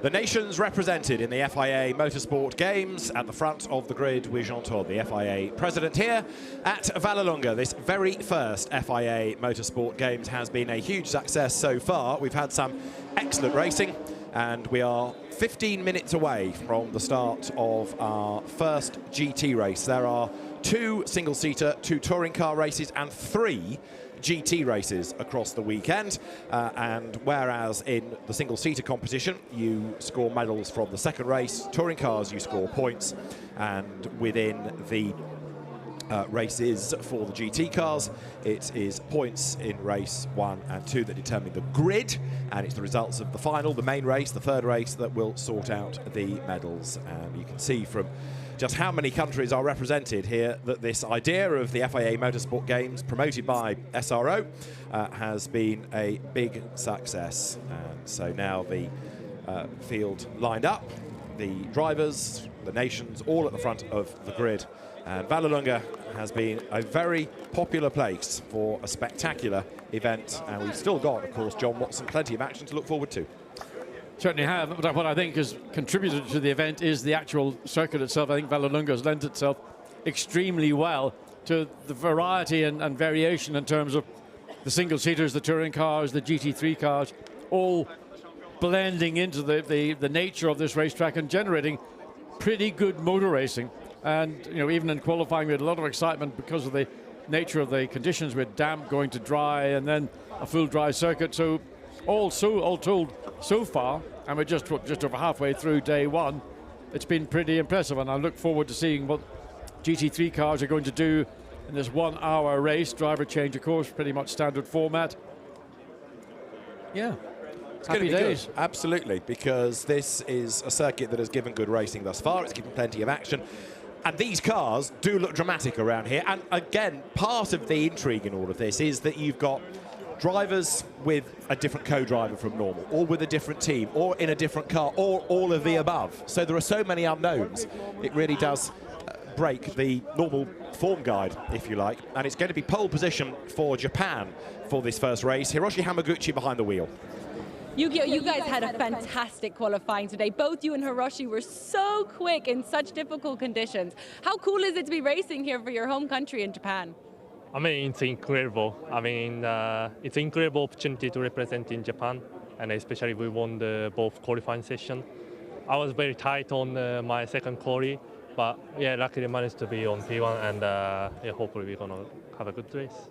The nations represented in the FIA Motorsport Games. At the front of the grid, with Jean Todt, the FIA president, here at Vallelunga. This very first FIA Motorsport Games has been a huge success so far. We've had some excellent racing, and we are 15 minutes away from the start of our first GT race. There are 2 single-seater, 2 touring car races, and 3 GT races across the weekend, and whereas in the single-seater competition you score medals from the second race, touring cars you score points, and within the races for the GT cars it is points in race 1 and 2 that determine the grid, and it's the results of the final, the main race, the third race, that will sort out the medals. And you can see from just how many countries are represented here that this idea of the FIA Motorsport Games, promoted by SRO, has been a big success. And so now the field lined up, the drivers, the nations, all at the front of the grid. And Vallelunga has been a very popular place for a spectacular event, and we've still got, of course, John Watson, plenty of action to look forward to. Certainly have, but what I think has contributed to the event is the actual circuit itself. I think Vallelunga has lent itself extremely well to the variety and variation in terms of the single-seaters, the touring cars, the GT3 cars, all blending into the nature of this racetrack and generating pretty good motor racing. And you know, even in qualifying, we had a lot of excitement because of the nature of the conditions, with damp going to dry and then a full dry circuit. So all told, so far, and we're just over halfway through day 1, it's been pretty impressive, and I look forward to seeing what GT3 cars are going to do in this 1-hour race. Driver change, of course, pretty much standard format. Yeah, it's happy days. Good. Absolutely, because this is a circuit that has given good racing thus far. It's given plenty of action. And these cars do look dramatic around here. And again, part of the intrigue in all of this is that you've got drivers with a different co-driver from normal, or with a different team, or in a different car, or all of the above. So there are so many unknowns. It really does break the normal form guide, if you like. And it's going to be pole position for Japan for this first race. Hiroshi Hamaguchi behind the wheel. Yukio, you guys had a fantastic qualifying today. Both you and Hiroshi were so quick in such difficult conditions. How cool is it to be racing here for your home country in Japan? I mean, it's incredible. I mean, it's an incredible opportunity to represent in Japan, and especially we won the both qualifying session. I was very tight on my second quali, but yeah, luckily managed to be on P1, and yeah, hopefully we're gonna have a good race.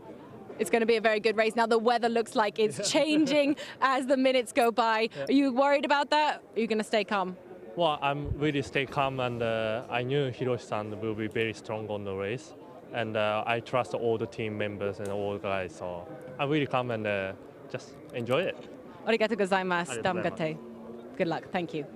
It's going to be a very good race. Now the weather looks like it's changing as the minutes go by. Yeah. Are you worried about that? Are you going to stay calm? Well, I'm really stay calm, and I knew Hiroshi-san will be very strong on the race, and I trust all the team members and all the guys. So I'm really calm and just enjoy it. Arigatou gozaimasu. Damgate. Good luck. Thank you.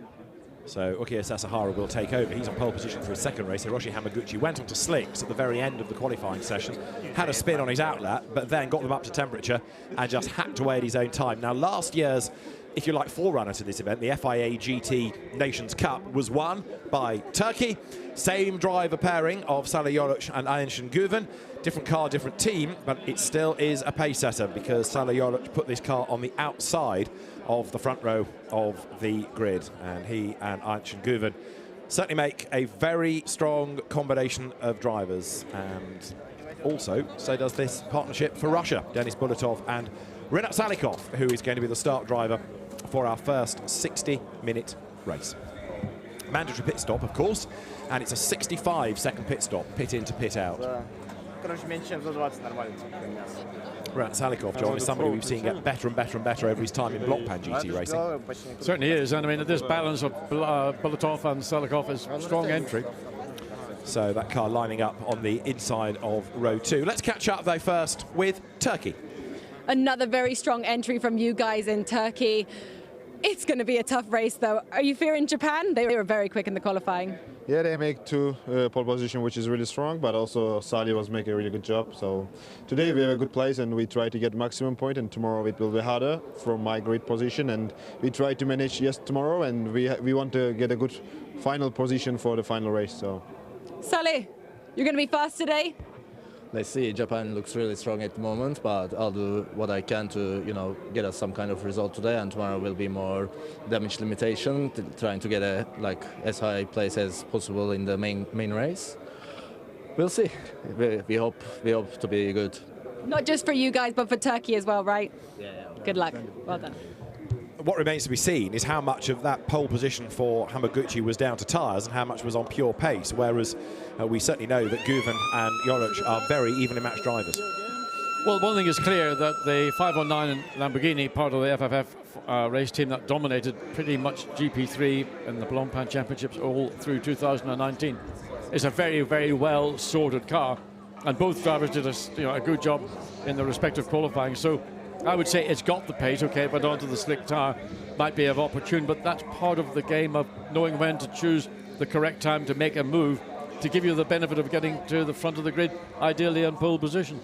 So Ukiyo Sasahara will take over. He's on pole position for his second race. Hiroshi Hamaguchi went onto slicks at the very end of the qualifying session, had a spin on his outlet, but then got them up to temperature and just hacked away at his own time. Now, last year's, if you like, forerunner to this event, the FIA GT Nations Cup, was won by Turkey. Same driver pairing of Salih Yoluç and Ayhan Güven. Different car, different team, but it still is a pace setter because Salih Yoluç put this car on the outside of the front row of the grid, and he and Ayhan Güven certainly make a very strong combination of drivers. And also, so does this partnership for Russia, Denis Bulatov and Rinat Salikov, who is going to be the start driver for our first 60-minute race. Mandatory pit stop, of course, and it's a 65-second pit stop, pit in to pit out. Rinat Salikov, John, is somebody we've seen get better and better and better over his time in blockpan GT racing. Certainly is, and I mean, this balance of Bulatov and Salikov is a strong entry. So that car lining up on the inside of row 2. Let's catch up, though, first with Turkey. Another very strong entry from you guys in Turkey. It's going to be a tough race, though. Are you fearing Japan? They were very quick in the qualifying. Yeah, they make 2 pole position, which is really strong, but also Salih was making a really good job. So today we have a good place and we try to get maximum point, and tomorrow it will be harder from my grid position, and we try to manage tomorrow, and we want to get a good final position for the final race. So Salih, you're going to be fast today? let's see. Japan looks really strong at the moment, but I'll do what I can to, get us some kind of result today, and tomorrow will be more damage limitation, trying to get as high place as possible in the main race. We'll see. We hope to be good. Not just for you guys, but for Turkey as well, right? Yeah. Good luck. Well done. What remains to be seen is how much of that pole position for Hamaguchi was down to tyres and how much was on pure pace, whereas we certainly know that Guven and Joric are very evenly matched drivers. Well, one thing is clear, that the 509 Lamborghini, part of the FFF race team that dominated pretty much GP3 and the Blancpain Championships all through 2019, is a very, very well sorted car, and both drivers did a good job in the respective qualifying. So I would say it's got the pace, okay, but onto the slick tyre might be of opportune, but that's part of the game of knowing when to choose the correct time to make a move to give you the benefit of getting to the front of the grid, ideally in pole position.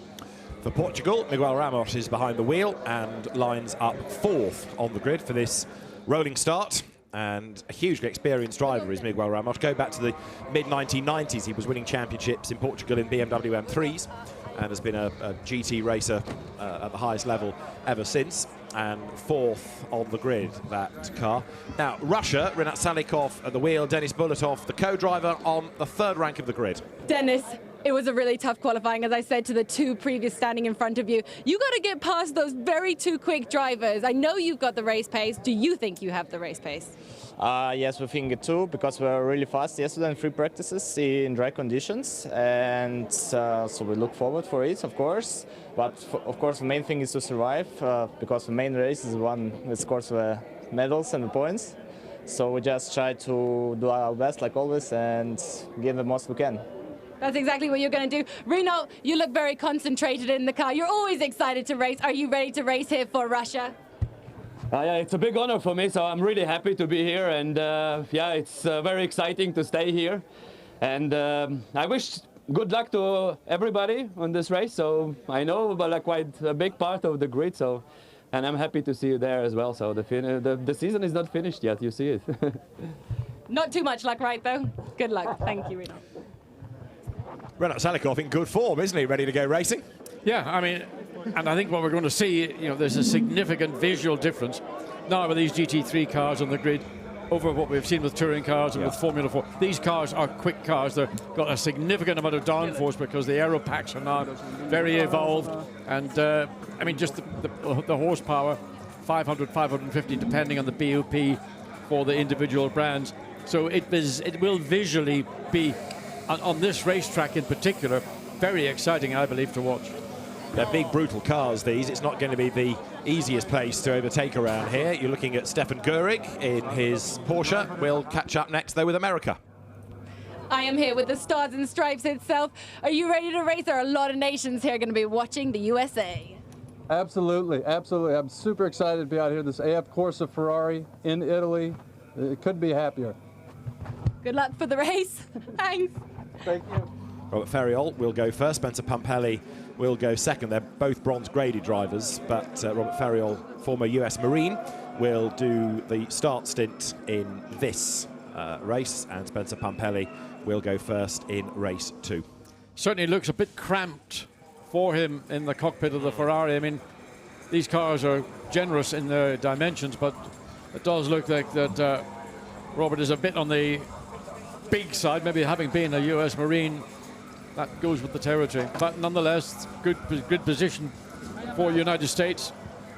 For Portugal, Miguel Ramos is behind the wheel and lines up 4th on the grid for this rolling start. And a hugely experienced driver is Miguel Ramos. Go back to the mid-1990s, he was winning championships in Portugal in BMW M3s and has been a GT racer at the highest level ever since, and 4th on the grid, that car. Now, Russia, Rinat Salikov at the wheel, Denis Bulatov, the co-driver, on the 3rd rank of the grid. Dennis, it was a really tough qualifying, as I said to the two previous standing in front of you. You got to get past those very two quick drivers. I know you've got the race pace. Do you think you have the race pace? Yes, we think it too, because we were really fast yesterday in free practices in dry conditions, and so we look forward for it, of course. But of course, the main thing is to survive, because the main race is one that scores the medals and the points. So we just try to do our best, like always, and give the most we can. That's exactly what you're going to do. Reno, you look very concentrated in the car. You're always excited to race. Are you ready to race here for Russia? Yeah, it's a big honor for me, so I'm really happy to be here, and it's very exciting to stay here. And I wish good luck to everybody on this race. So I know about quite a big part of the grid, and I'm happy to see you there as well. So the season is not finished yet. You see it. Not too much luck, right, though? Good luck. Thank you, Reno. Rinat Salikov in good form, isn't he? Ready to go racing? Yeah, I mean, and I think what we're going to see, there's a significant visual difference now with these GT3 cars on the grid over what we've seen with touring cars and with Formula 4. These cars are quick cars. They've got a significant amount of downforce because the aero packs are now very evolved. And, I mean, just the horsepower, 500, 550, depending on the BOP for the individual brands. So it will visually be, on this racetrack in particular, very exciting, I believe, to watch. They're big, brutal cars, these. It's not going to be the easiest place to overtake around here. You're looking at Stefan Gurig in his Porsche. We'll catch up next, though, with America. I am here with the Stars and Stripes itself. Are you ready to race? There are a lot of nations here going to be watching the USA. Absolutely, absolutely. I'm super excited to be out here. This AF Corsa Ferrari in Italy. It couldn't be happier. Good luck for the race. Thanks. Thank you. Robert Ferriol will go first. Spencer Pumpelly will go second. They're both bronze-graded drivers, but Robert Ferriol, former US Marine, will do the start stint in this race, and Spencer Pumpelly will go first in race 2. Certainly looks a bit cramped for him in the cockpit of the Ferrari. I mean, these cars are generous in their dimensions, but it does look like that Robert is a bit on the big side, maybe having been a US Marine. That goes with the territory. But nonetheless, good position for United States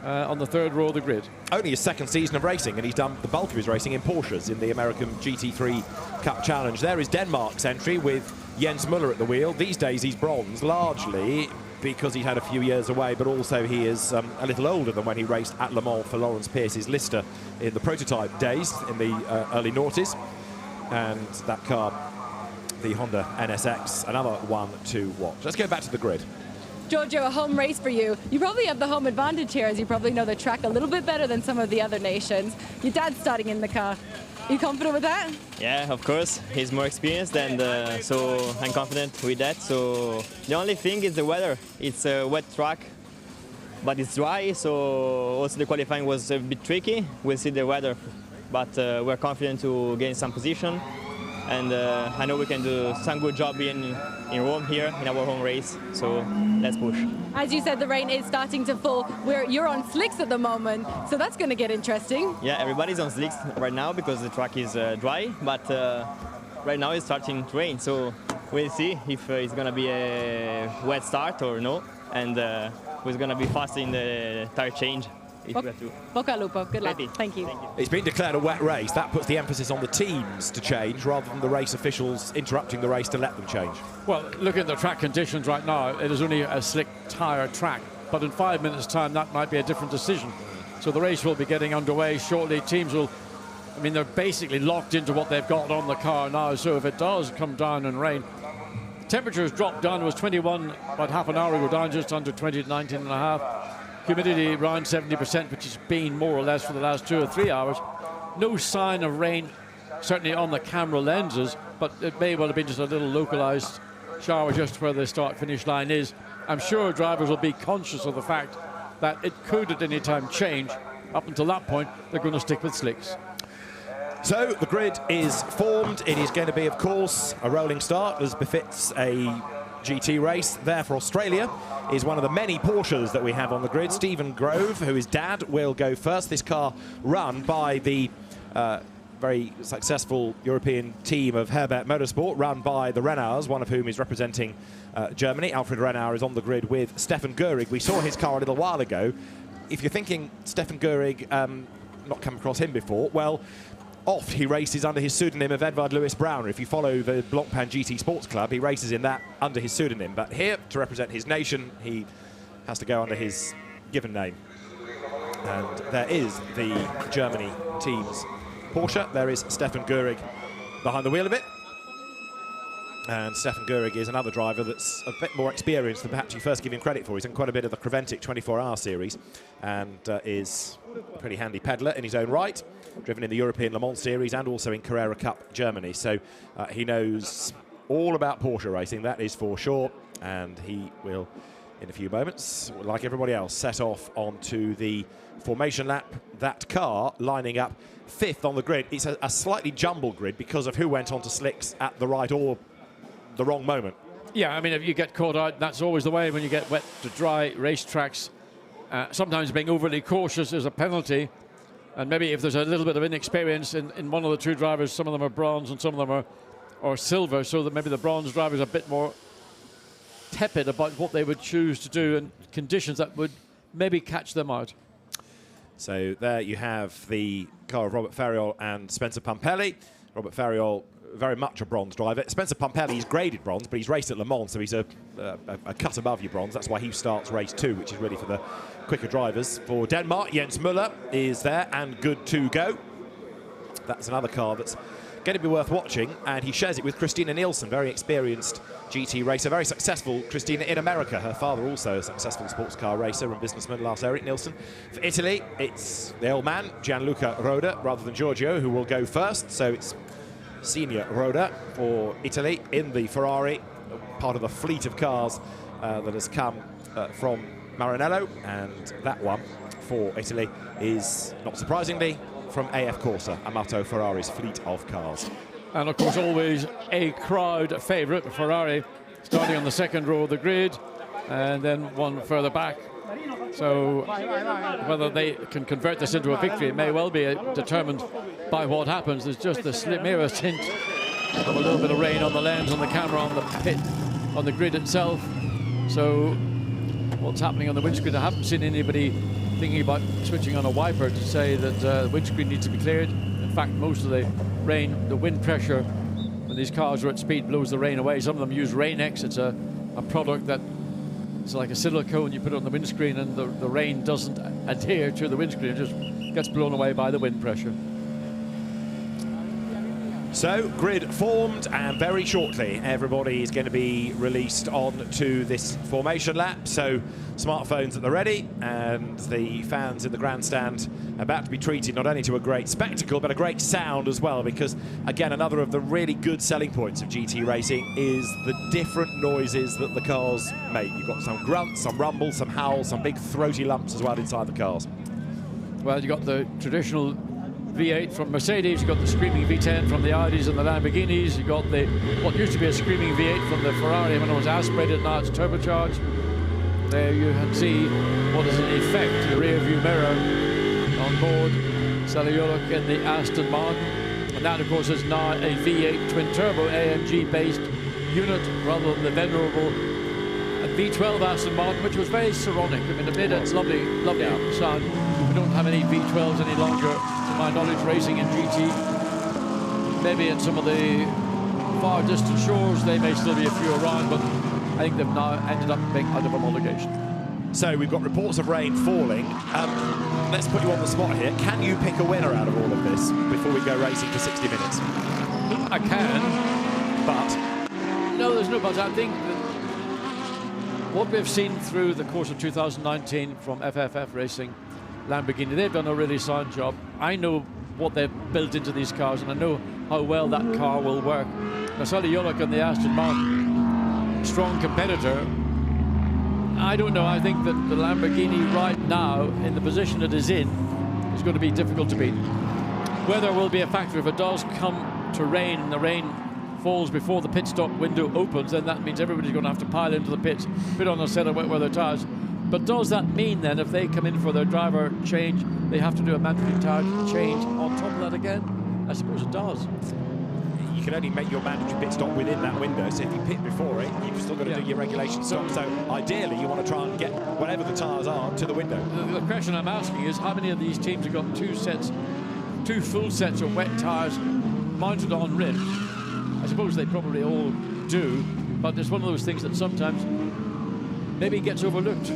on the 3rd row of the grid. Only his 2nd season of racing, and he's done the bulk of his racing in Porsches in the American GT3 Cup Challenge. There is Denmark's entry with Jens Müller at the wheel. These days he's bronze, largely because he had a few years away, but also he is a little older than when he raced at Le Mans for Lawrence Pierce's Lister in the prototype days in the early noughties. And that car, the Honda NSX, another one to watch. Let's go back to the grid. Giorgio, a home race for you. You probably have the home advantage here, as you probably know the track a little bit better than some of the other nations. Your dad's starting in the car. Are you confident with that? Yeah, of course. He's more experienced, and so I'm confident with that. So the only thing is the weather. It's a wet track, but it's dry, so also the qualifying was a bit tricky. We'll see the weather, but we're confident to gain some position. and I know we can do some good job in Rome here in our home race. So let's push. As you said, the rain is starting to fall. You're on slicks at the moment, so that's going to get interesting. Yeah, everybody's on slicks right now because the track is dry, but right now it's starting to rain. So we'll see if it's going to be a wet start or no, and who's going to be fast in the tire change. Bocca al lupo. Good luck. Ready. Thank you. It's been declared a wet race. That puts the emphasis on the teams to change rather than the race officials interrupting the race to let them change. Well, look at the track conditions right now. It is only a slick tyre track, but in 5 minutes' time, that might be a different decision. So the race will be getting underway shortly. Teams will, I mean, they're basically locked into what they've got on the car now. So if it does come down and rain, temperatures dropped down. It was 21 about half an hour ago, down just under 20 to 19 and a half. Humidity around 70%, which has been more or less for the last 2 or 3 hours. No sign of rain, certainly on the camera lenses, but it may well have been just a little localized shower just where the start-finish line is. I'm sure drivers will be conscious of the fact that it could at any time change. Up until that point, they're going to stick with slicks. So the grid is formed. It is going to be, of course, a rolling start, as befits a GT race. There for Australia is one of the many Porsches that we have on the grid. Stephen Grove, who is dad, will go first. This car run by the very successful European team of Herbert Motorsport, run by the Renaults, one of whom is representing Germany. Alfred Renault is on the grid with Stefan Gehrig. We saw his car a little while ago. If you're thinking Stefan Gehrig, not come across him before, well, off he races under his pseudonym of Edvard Louis Browner. If you follow the Blancpain GT Sports Club, he races in that under his pseudonym. But here, to represent his nation, he has to go under his given name. And there is the Germany team's Porsche. There is Stefan Gehrig behind the wheel of it. And Stefan Gehrig is another driver that's a bit more experienced than perhaps you first give him credit for. He's in quite a bit of the Creventic 24-hour series and is a pretty handy peddler in his own right. Driven in the European Le Mans Series and also in Carrera Cup Germany. So he knows all about Porsche racing, that is for sure. And he will, in a few moments, like everybody else, set off onto the formation lap. That car lining up 5th on the grid. It's a slightly jumbled grid because of who went onto slicks at the right or the wrong moment. Yeah, I mean, if you get caught out, that's always the way when you get wet to dry racetracks. Sometimes being overly cautious is a penalty. And maybe if there's a little bit of inexperience in one of the two drivers, some of them are bronze and some of them are silver, so that maybe the bronze driver is a bit more tepid about what they would choose to do and conditions that would maybe catch them out. So there you have the car of Robert Ferriol and Spencer Pumpelly. Robert Ferriol, very much a bronze driver. Spencer Pumpelly is graded bronze, but he's raced at Le Mans, so he's a cut above your bronze. That's why he starts race 2, which is really for the quicker drivers. For Denmark, Jens Müller is there and good to go. That's another car that's going to be worth watching, and he shares it with Christina Nielsen, very experienced GT racer, very successful Christina in America. Her father also a successful sports car racer and businessman, Lars-Erik Nielsen. For Italy, it's the old man, Gianluca Roda, rather than Giorgio, who will go first. So it's Senior Roda for Italy in the Ferrari, part of the fleet of cars that has come from Maranello, and that one for Italy is, not surprisingly, from AF Corsa, Amato Ferrari's fleet of cars. And of course always a crowd favourite, Ferrari, starting on the second row of the grid and then one further back. So whether they can convert this into a victory, it may well be determined by what happens. There's just the merest hint of a little bit of rain on the lens, on the camera, on the pit, on the grid itself. So what's happening on the windscreen? I haven't seen anybody thinking about switching on a wiper to say that the windscreen needs to be cleared. In fact, most of the rain, the wind pressure when these cars are at speed blows the rain away. Some of them use Rain-X. It's a product that it's like a silicone. You put it on the windscreen and the rain doesn't adhere to the windscreen. It just gets blown away by the wind pressure. So, grid formed, and very shortly everybody is going to be released on to this formation lap. So, smartphones at the ready, and the fans in the grandstand about to be treated not only to a great spectacle, but a great sound as well, because, again, another of the really good selling points of GT racing is the different noises that the cars make. You've got some grunts, some rumbles, some howls, some big throaty lumps as well inside the cars. Well, you've got the traditional V8 from Mercedes, you've got the screaming V10 from the Audis and the Lamborghinis, you've got the what used to be a screaming V8 from the Ferrari when it was aspirated, now it's turbocharged. There you can see what is in effect the rear view mirror on board Salioluk in the Aston Martin. And that, of course, is now a V8 twin-turbo AMG-based unit rather than the venerable V12 Aston Martin, which was very Saronic. I mean, it made a lovely sound. We don't have any V12s any longer, to my knowledge, racing in GT. Maybe in some of the far distant shores, they may still be a few around, but I think they've now ended up being out of homologation. So we've got reports of rain falling. Let's put you on the spot here. Can you pick a winner out of all of this before we go racing for 60 minutes? I can, but no, there's no but. I think that what we've seen through the course of 2019 from FFF Racing, Lamborghini, they've done a really sound job. I know what they've built into these cars, and I know how well that car will work. Now, Salioluk and the Aston Martin, strong competitor. I don't know. I think that the Lamborghini right now, in the position it is in, is going to be difficult to beat. Weather will be a factor. If it does come to rain, and the rain falls before the pit stop window opens, then that means everybody's going to have to pile into the pits, put on a set of wet weather tyres. But does that mean then, if they come in for their driver change, they have to do a mandatory tyre change on top of that again? I suppose it does. You can only make your mandatory pit stop within that window, so if you pit before it, you've still got to do your regulation stop. So ideally, you want to try and get whatever the tyres are to the window. The question I'm asking is, how many of these teams have got two full sets of wet tyres mounted on rims? I suppose they probably all do, but it's one of those things that sometimes maybe gets overlooked.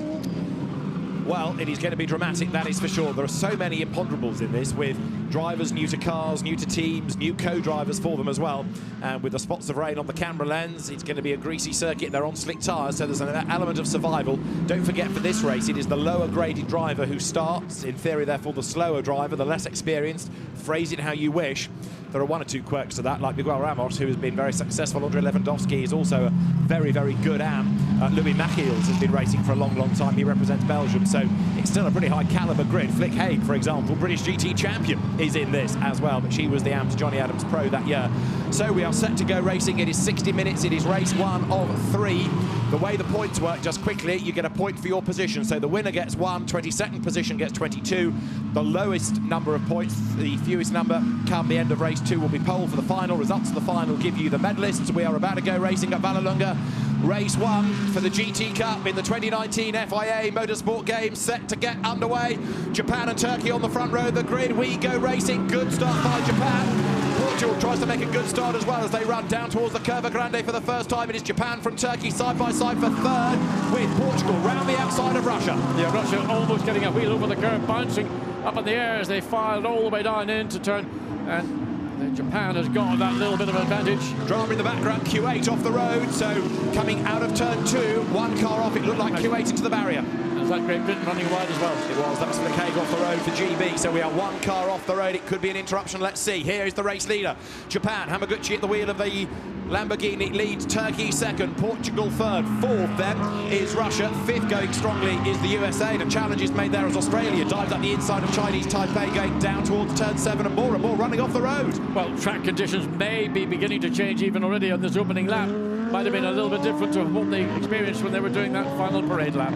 Well, it is going to be dramatic, that is for sure. There are so many imponderables in this, with drivers new to cars, new to teams, new co-drivers for them as well. And with the spots of rain on the camera lens, it's going to be a greasy circuit. They're on slick tyres, so there's an element of survival. Don't forget, for this race, it is the lower graded driver who starts. In theory, therefore, the slower driver, the less experienced. Phrase it how you wish. There are one or two quirks to that, like Miguel Ramos, who has been very successful. Andre Lewandowski is also a very, very good AM. Louis Machiels has been racing for a long, long time. He represents Belgium, so it's still a pretty high caliber grid. Flick Haig, for example, British GT champion, is in this as well, but she was the AM's Johnny Adams Pro that year. So we are set to go racing. It is 60 minutes. It is race 1 of 3. The way the points work, just quickly, you get a point for your position. So the winner gets 1, 22nd position gets 22. The lowest number of points, the fewest number, come the end of race 2 will be pole for the final. Results of the final give you the medalists. We are about to go racing at Vallelunga. Race 1 for the GT Cup in the 2019 FIA Motorsport Games set to get underway. Japan and Turkey on the front row of the grid. We go racing. Good start by Japan. Portugal tries to make a good start as well as they run down towards the Curva Grande for the first time. It is Japan from Turkey side by side for third, with Portugal round the outside of Russia. Yeah, Russia almost getting a wheel over the curve, bouncing up in the air as they filed all the way down into turn. And Japan has got that little bit of advantage. Drama in the background, Q8 off the road, so coming out of turn 2, one car off, it looked like Q8 into the barrier. Was that Great Britain running wide as well? It was, that was Flick Haig off the road for GB, so we are one car off the road. It could be an interruption, let's see. Here is the race leader, Japan. Hamaguchi at the wheel of the Lamborghini leads Turkey second, Portugal third, fourth then is Russia, fifth going strongly is the USA. The challenge is made there as Australia dives up the inside of Chinese Taipei, going down towards turn 7 and more running off the road. Well, track conditions may be beginning to change even already on this opening lap. Might have been a little bit different to what they experienced when they were doing that final parade lap.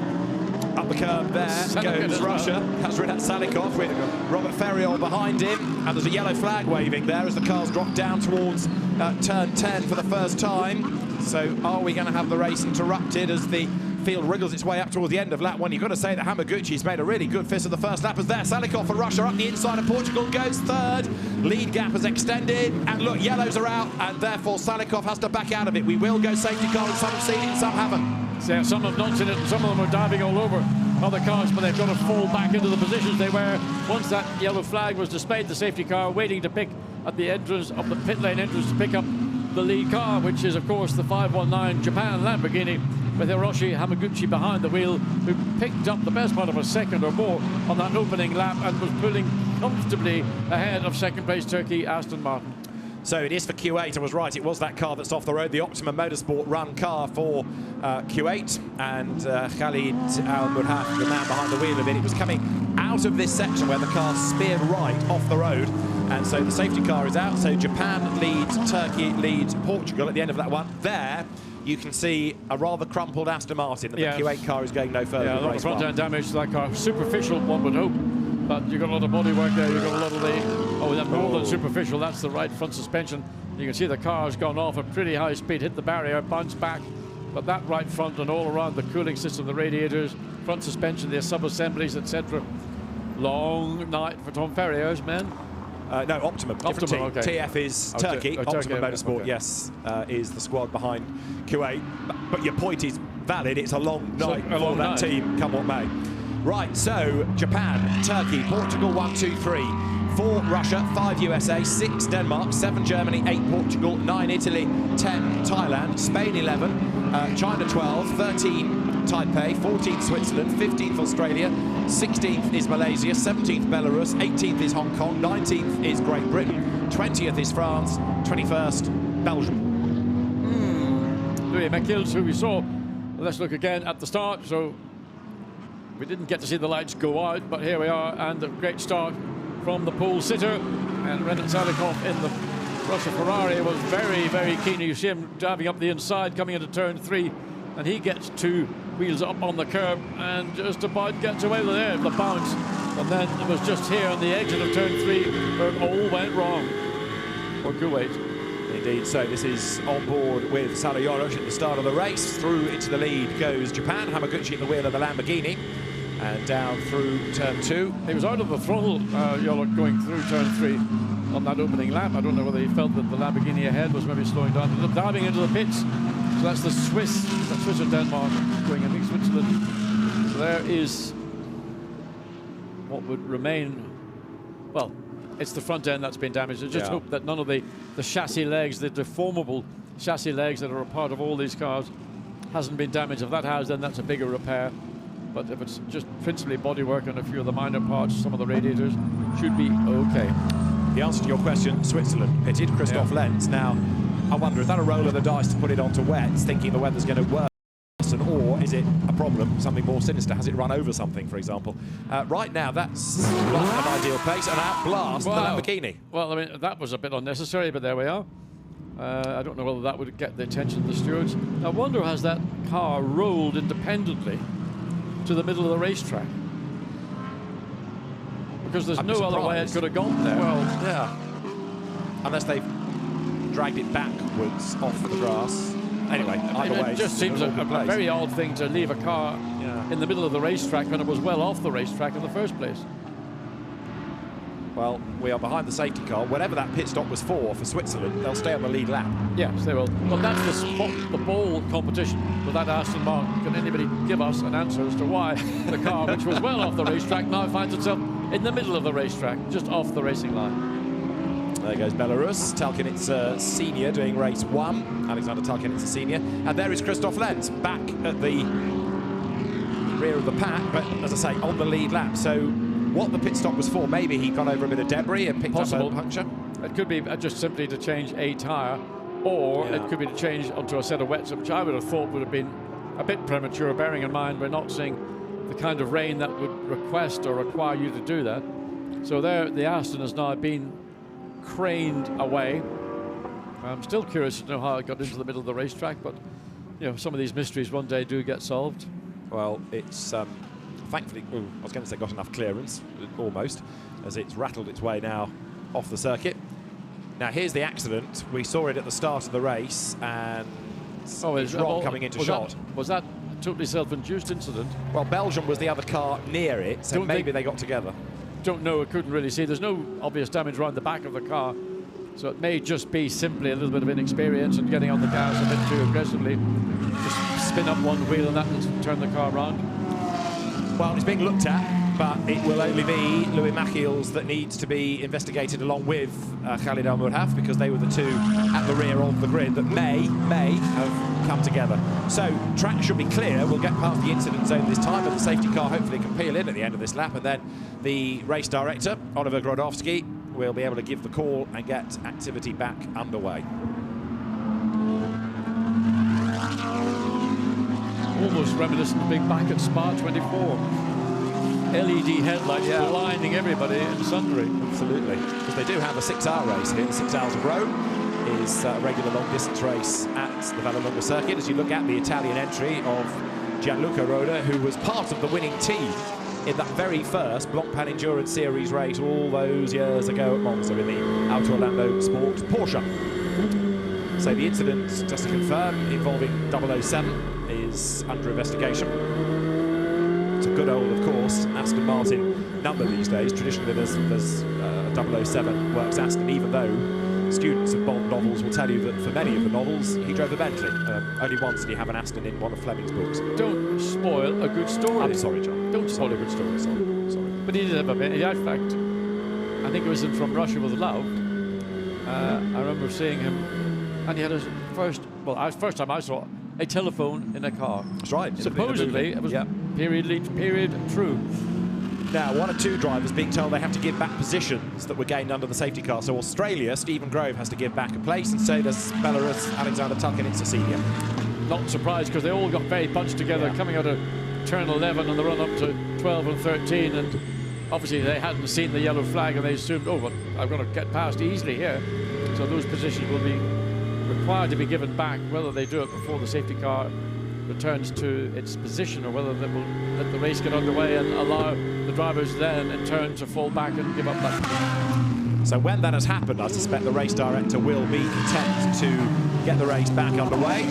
Up the curb there goes Russia. That's Renat Salikov with Robert Ferriol behind him. And there's a yellow flag waving there as the cars drop down towards turn 10 for the first time. So are we going to have the race interrupted as the field wriggles its way up towards the end of lap 1? You've got to say that Hamaguchi's made a really good fist of the first lappers there. Salikov for Russia up the inside of Portugal goes third. Lead gap has extended, and look, yellows are out, and therefore Salikov has to back out of it. We will go safety car, and some have seen it and some haven't. So some have not seen it, and some of them are diving all over other cars, but they've got to fall back into the positions they were once that yellow flag was displayed. The safety car waiting to pick at the entrance of the pit lane entrance to pick up the lead car, which is of course the 519 Japan Lamborghini, with Hiroshi Hamaguchi behind the wheel, who picked up the best part of a second or more on that opening lap and was pulling comfortably ahead of second place Turkey Aston Martin. So it is for Q8, I was right, it was that car that's off the road, the Optima Motorsport run car for Q8, and Khalid Al-Murhaf, the man behind the wheel of it, it was coming out of this section where the car speared right off the road, And so the safety car is out. So Japan leads, Turkey leads Portugal at the end of that one. There, you can see a rather crumpled Aston Martin, and the Q8 car is going no further. Yeah, a lot of front-end damage to that car. Superficial, one would hope, but you've got a lot of bodywork there. You've got a lot of the more than superficial. That's the right front suspension. You can see the car's gone off at pretty high speed, hit the barrier, bounced back. But that right front and all around the cooling system, the radiators, front suspension, the sub-assemblies, etc. Long night for Tom Ferrier's men. No, Optimum. Optimum, okay. TF is Turkey. Optimum Motorsport, okay. yes, is the squad behind Q8. But your point is valid. It's a long night for that team, come what may. Right, so Japan, Turkey, Portugal, 1, 2, 3. 4 Russia, 5 USA, 6 Denmark, 7 Germany, 8 Portugal, 9 Italy, 10 Thailand, Spain 11, China 12, 13 Taipei, 14th Switzerland, 15th Australia, 16th is Malaysia, 17th Belarus, 18th is Hong Kong, 19th is Great Britain, 20th is France, 21st Belgium. Louis McKills, who we saw, let's look again at the start. So we didn't get to see the lights go out, but here we are, and a great start from the pole sitter. And Renat Salikov in the Russia Ferrari was very, very keen. You see him driving up the inside, coming into turn 3, and he gets 2 wheels up on the curb and just about gets away with it, the bounce. And then it was just here on the exit of turn 3 where it all went wrong for Kuwait. Indeed, so this is on board with Salayorosh at the start of the race. Through into the lead goes Japan, Hamaguchi at the wheel of the Lamborghini. And down through turn 2. He was out of the throttle, going through turn 3 on that opening lap. I don't know whether he felt that the Lamborghini ahead was maybe slowing down. Ended up diving into the pits. So that's the Swiss or Denmark going, I think, Switzerland. So there is what would remain, well, it's the front end that's been damaged. I just hope that none of the chassis legs, the deformable chassis legs that are a part of all these cars, hasn't been damaged. If that has, then that's a bigger repair. But if it's just principally bodywork and a few of the minor parts, some of the radiators, should be okay. The answer to your question, Switzerland pitted, Christoph Lenz. Now, I wonder, is that a roll of the dice to put it onto wets, thinking the weather's going to worsen, or is it a problem, something more sinister? Has it run over something, for example? Right now, that's not an ideal pace, and outblast the Lamborghini. Well, I mean, that was a bit unnecessary, but there we are. I don't know whether that would get the attention of the stewards. I wonder, has that car rolled independently to the middle of the racetrack? Because there's no other way it could have gone there. Well, yeah. Unless they've dragged it backwards off the grass. Anyway, either way. It just seems a very odd thing to leave a car in the middle of the racetrack when it was well off the racetrack in the first place. Well, we are behind the safety car. Whatever that pit stop was for Switzerland, they'll stay on the lead lap. Yes, they will. Well, that's the ball competition with that Aston Martin. Can anybody give us an answer as to why the car, which was well off the racetrack, now finds itself in the middle of the racetrack, just off the racing line? There goes Belarus. Talkinitz senior doing race 1. Alexander Talkinitz a senior. And there is Christoph Lenz back at the rear of the pack, but as I say, on the lead lap. So what the pit stop was for, maybe he'd gone over a bit of debris and picked up a puncture. It could be just simply to change a tyre, or it could be to change onto a set of wets, which I would have thought would have been a bit premature, bearing in mind we're not seeing the kind of rain that would request or require you to do that. So there, the Aston has now been craned away. I'm still curious to know how it got into the middle of the racetrack, but you know, some of these mysteries one day do get solved. Well, it's thankfully, I was going to say got enough clearance, almost, as it's rattled its way now off the circuit. Now here's the accident. We saw it at the start of the race, and it's Rock coming into shot. Was that a totally self-induced incident? Well, Belgium was the other car near it, so maybe they got together. Don't know, I couldn't really see. There's no obvious damage around the back of the car, so it may just be simply a little bit of inexperience and getting on the gas a bit too aggressively. Just spin up one wheel and that will turn the car around. Well, it's being looked at, but it will only be Louis Machiels that needs to be investigated along with Khalid Al-Murhaf, because they were the two at the rear of the grid that may have come together. So track should be clear. We'll get past the incident zone this time, but the safety car hopefully can peel in at the end of this lap, and then the race director, Oliver Grodowski, will be able to give the call and get activity back underway. Almost reminiscent of being back at Spa 24. LED headlights blinding everybody and sundry. Absolutely, because they do have a 6-hour race here. The 6 hours of Rome is a regular long-distance race at the Vallelunga circuit. As you look at the Italian entry of Gianluca Roda, who was part of the winning team in that very first Blancpain Endurance Series race all those years ago at Monza in the Auto Orlando Sport Porsche. So the incident, just to confirm, involving 007 is under investigation. It's a good old, of course, Aston Martin number these days. Traditionally, there's 007 works Aston, even though students of Bond novels will tell you that for many of the novels, he drove a Bentley. Only once did he have an Aston in one of Fleming's books. Don't spoil a good story. I'm sorry, John. Don't spoil a good story. Sorry. But he did have a Bentley. In fact, I think it was in From Russia with Love. I remember seeing him, and he had his first time I saw a telephone in a car. That's right. Supposedly, it was period true. Now, 1 or 2 drivers being told they have to give back positions that were gained under the safety car. So Australia, Stephen Grove has to give back a place, and so does Belarus, Alexander Tulkinitsa Senior. Not surprised, because they all got very bunched together coming out of turn 11 and the run up to 12 and 13, and obviously they hadn't seen the yellow flag and they assumed, oh, well, I'm going to get past easily here. So those positions will be required to be given back, whether they do it before the safety car returns to its position or whether they will let the race get underway and allow the drivers then in turn to fall back and give up that position. So when that has happened, I suspect the race director will be content to get the race back underway.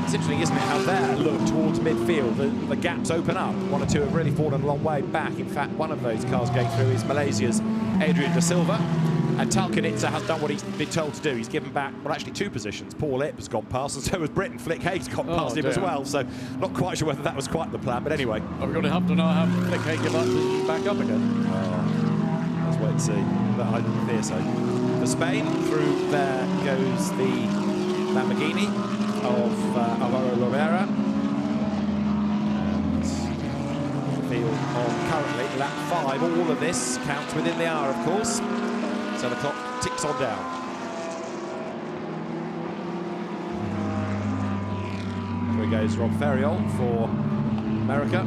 It's interesting, isn't it, how there, look, towards midfield, the gaps open up. 1 or 2 have really fallen a long way back. In fact, one of those cars going through is Malaysia's Adrian Da Silva. And Tulkinitsa has done what he's been told to do. He's given back, well, actually 2 positions. Paul Lipp has gone past, and so has Britain. Flick Haig's gone past him as well. So not quite sure whether that was quite the plan, but anyway. We're going to have to now have Flick Haig give up back up again. Let's wait and see. But I fear so. For Spain, through there goes the Lamborghini of Alvaro Rivera. Field on currently lap 5. All of this counts within the hour, of course. So the clock ticks on down. Here goes Rob Ferriol for America.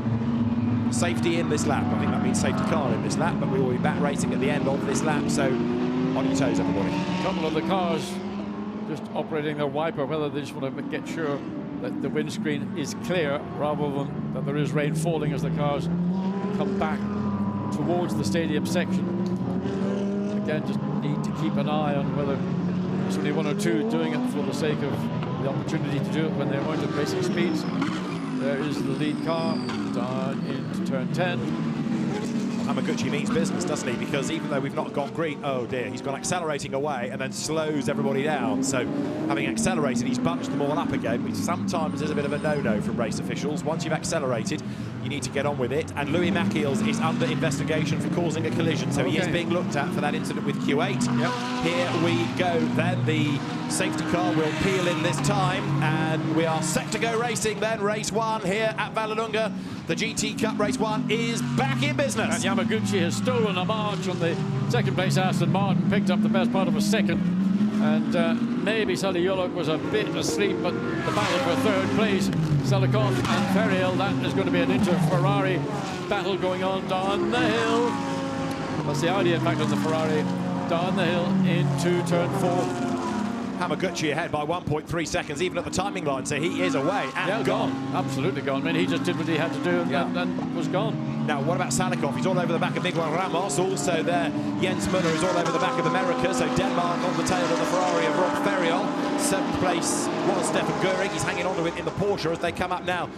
Safety in this lap. I think that means safety car in this lap, but we will be back racing at the end of this lap, so on your toes, everybody. A couple of the cars just operating their wiper, whether they just want to get sure that the windscreen is clear rather than that there is rain falling as the cars come back towards the stadium section. Again, just need to keep an eye on whether there's only 1 or 2 doing it for the sake of the opportunity to do it when they're out at racing speeds. There is the lead car down into turn 10. Hamaguchi means business, doesn't he? Because even though we've not gone green, oh dear, he's gone accelerating away and then slows everybody down. So having accelerated, he's bunched them all up again, which sometimes is a bit of a no-no from race officials. Once you've accelerated, you need to get on with it. And Louis Machiels is under investigation for causing a collision, so he is being looked at for that incident with Q8. Here we go then. The safety car will peel in this time, and we are set to go racing then. Race 1 here at Vallelunga. The GT Cup Race 1 is back in business. And Yamaguchi has stolen a march on the second place. Aston Martin picked up the best part of a second. And maybe Saliolok was a bit asleep, but the battle for third place, Salikov and Ferriol, that is going to be an inter-Ferrari battle going on down the hill. That's the Audi, in fact, on the Ferrari down the hill into turn 4. Hamaguchi ahead by 1.3 seconds, even at the timing line, so he is away and gone. Absolutely gone. I mean, he just did what he had to do and was gone. Now, what about Salikov? He's all over the back of Miguel Ramos. Also there, Jens Muller is all over the back of America. So Denmark on the tail of the Ferrari of Rob Ferriol. 7th place was Stefan Göring. He's hanging on to it in the Porsche as they come up now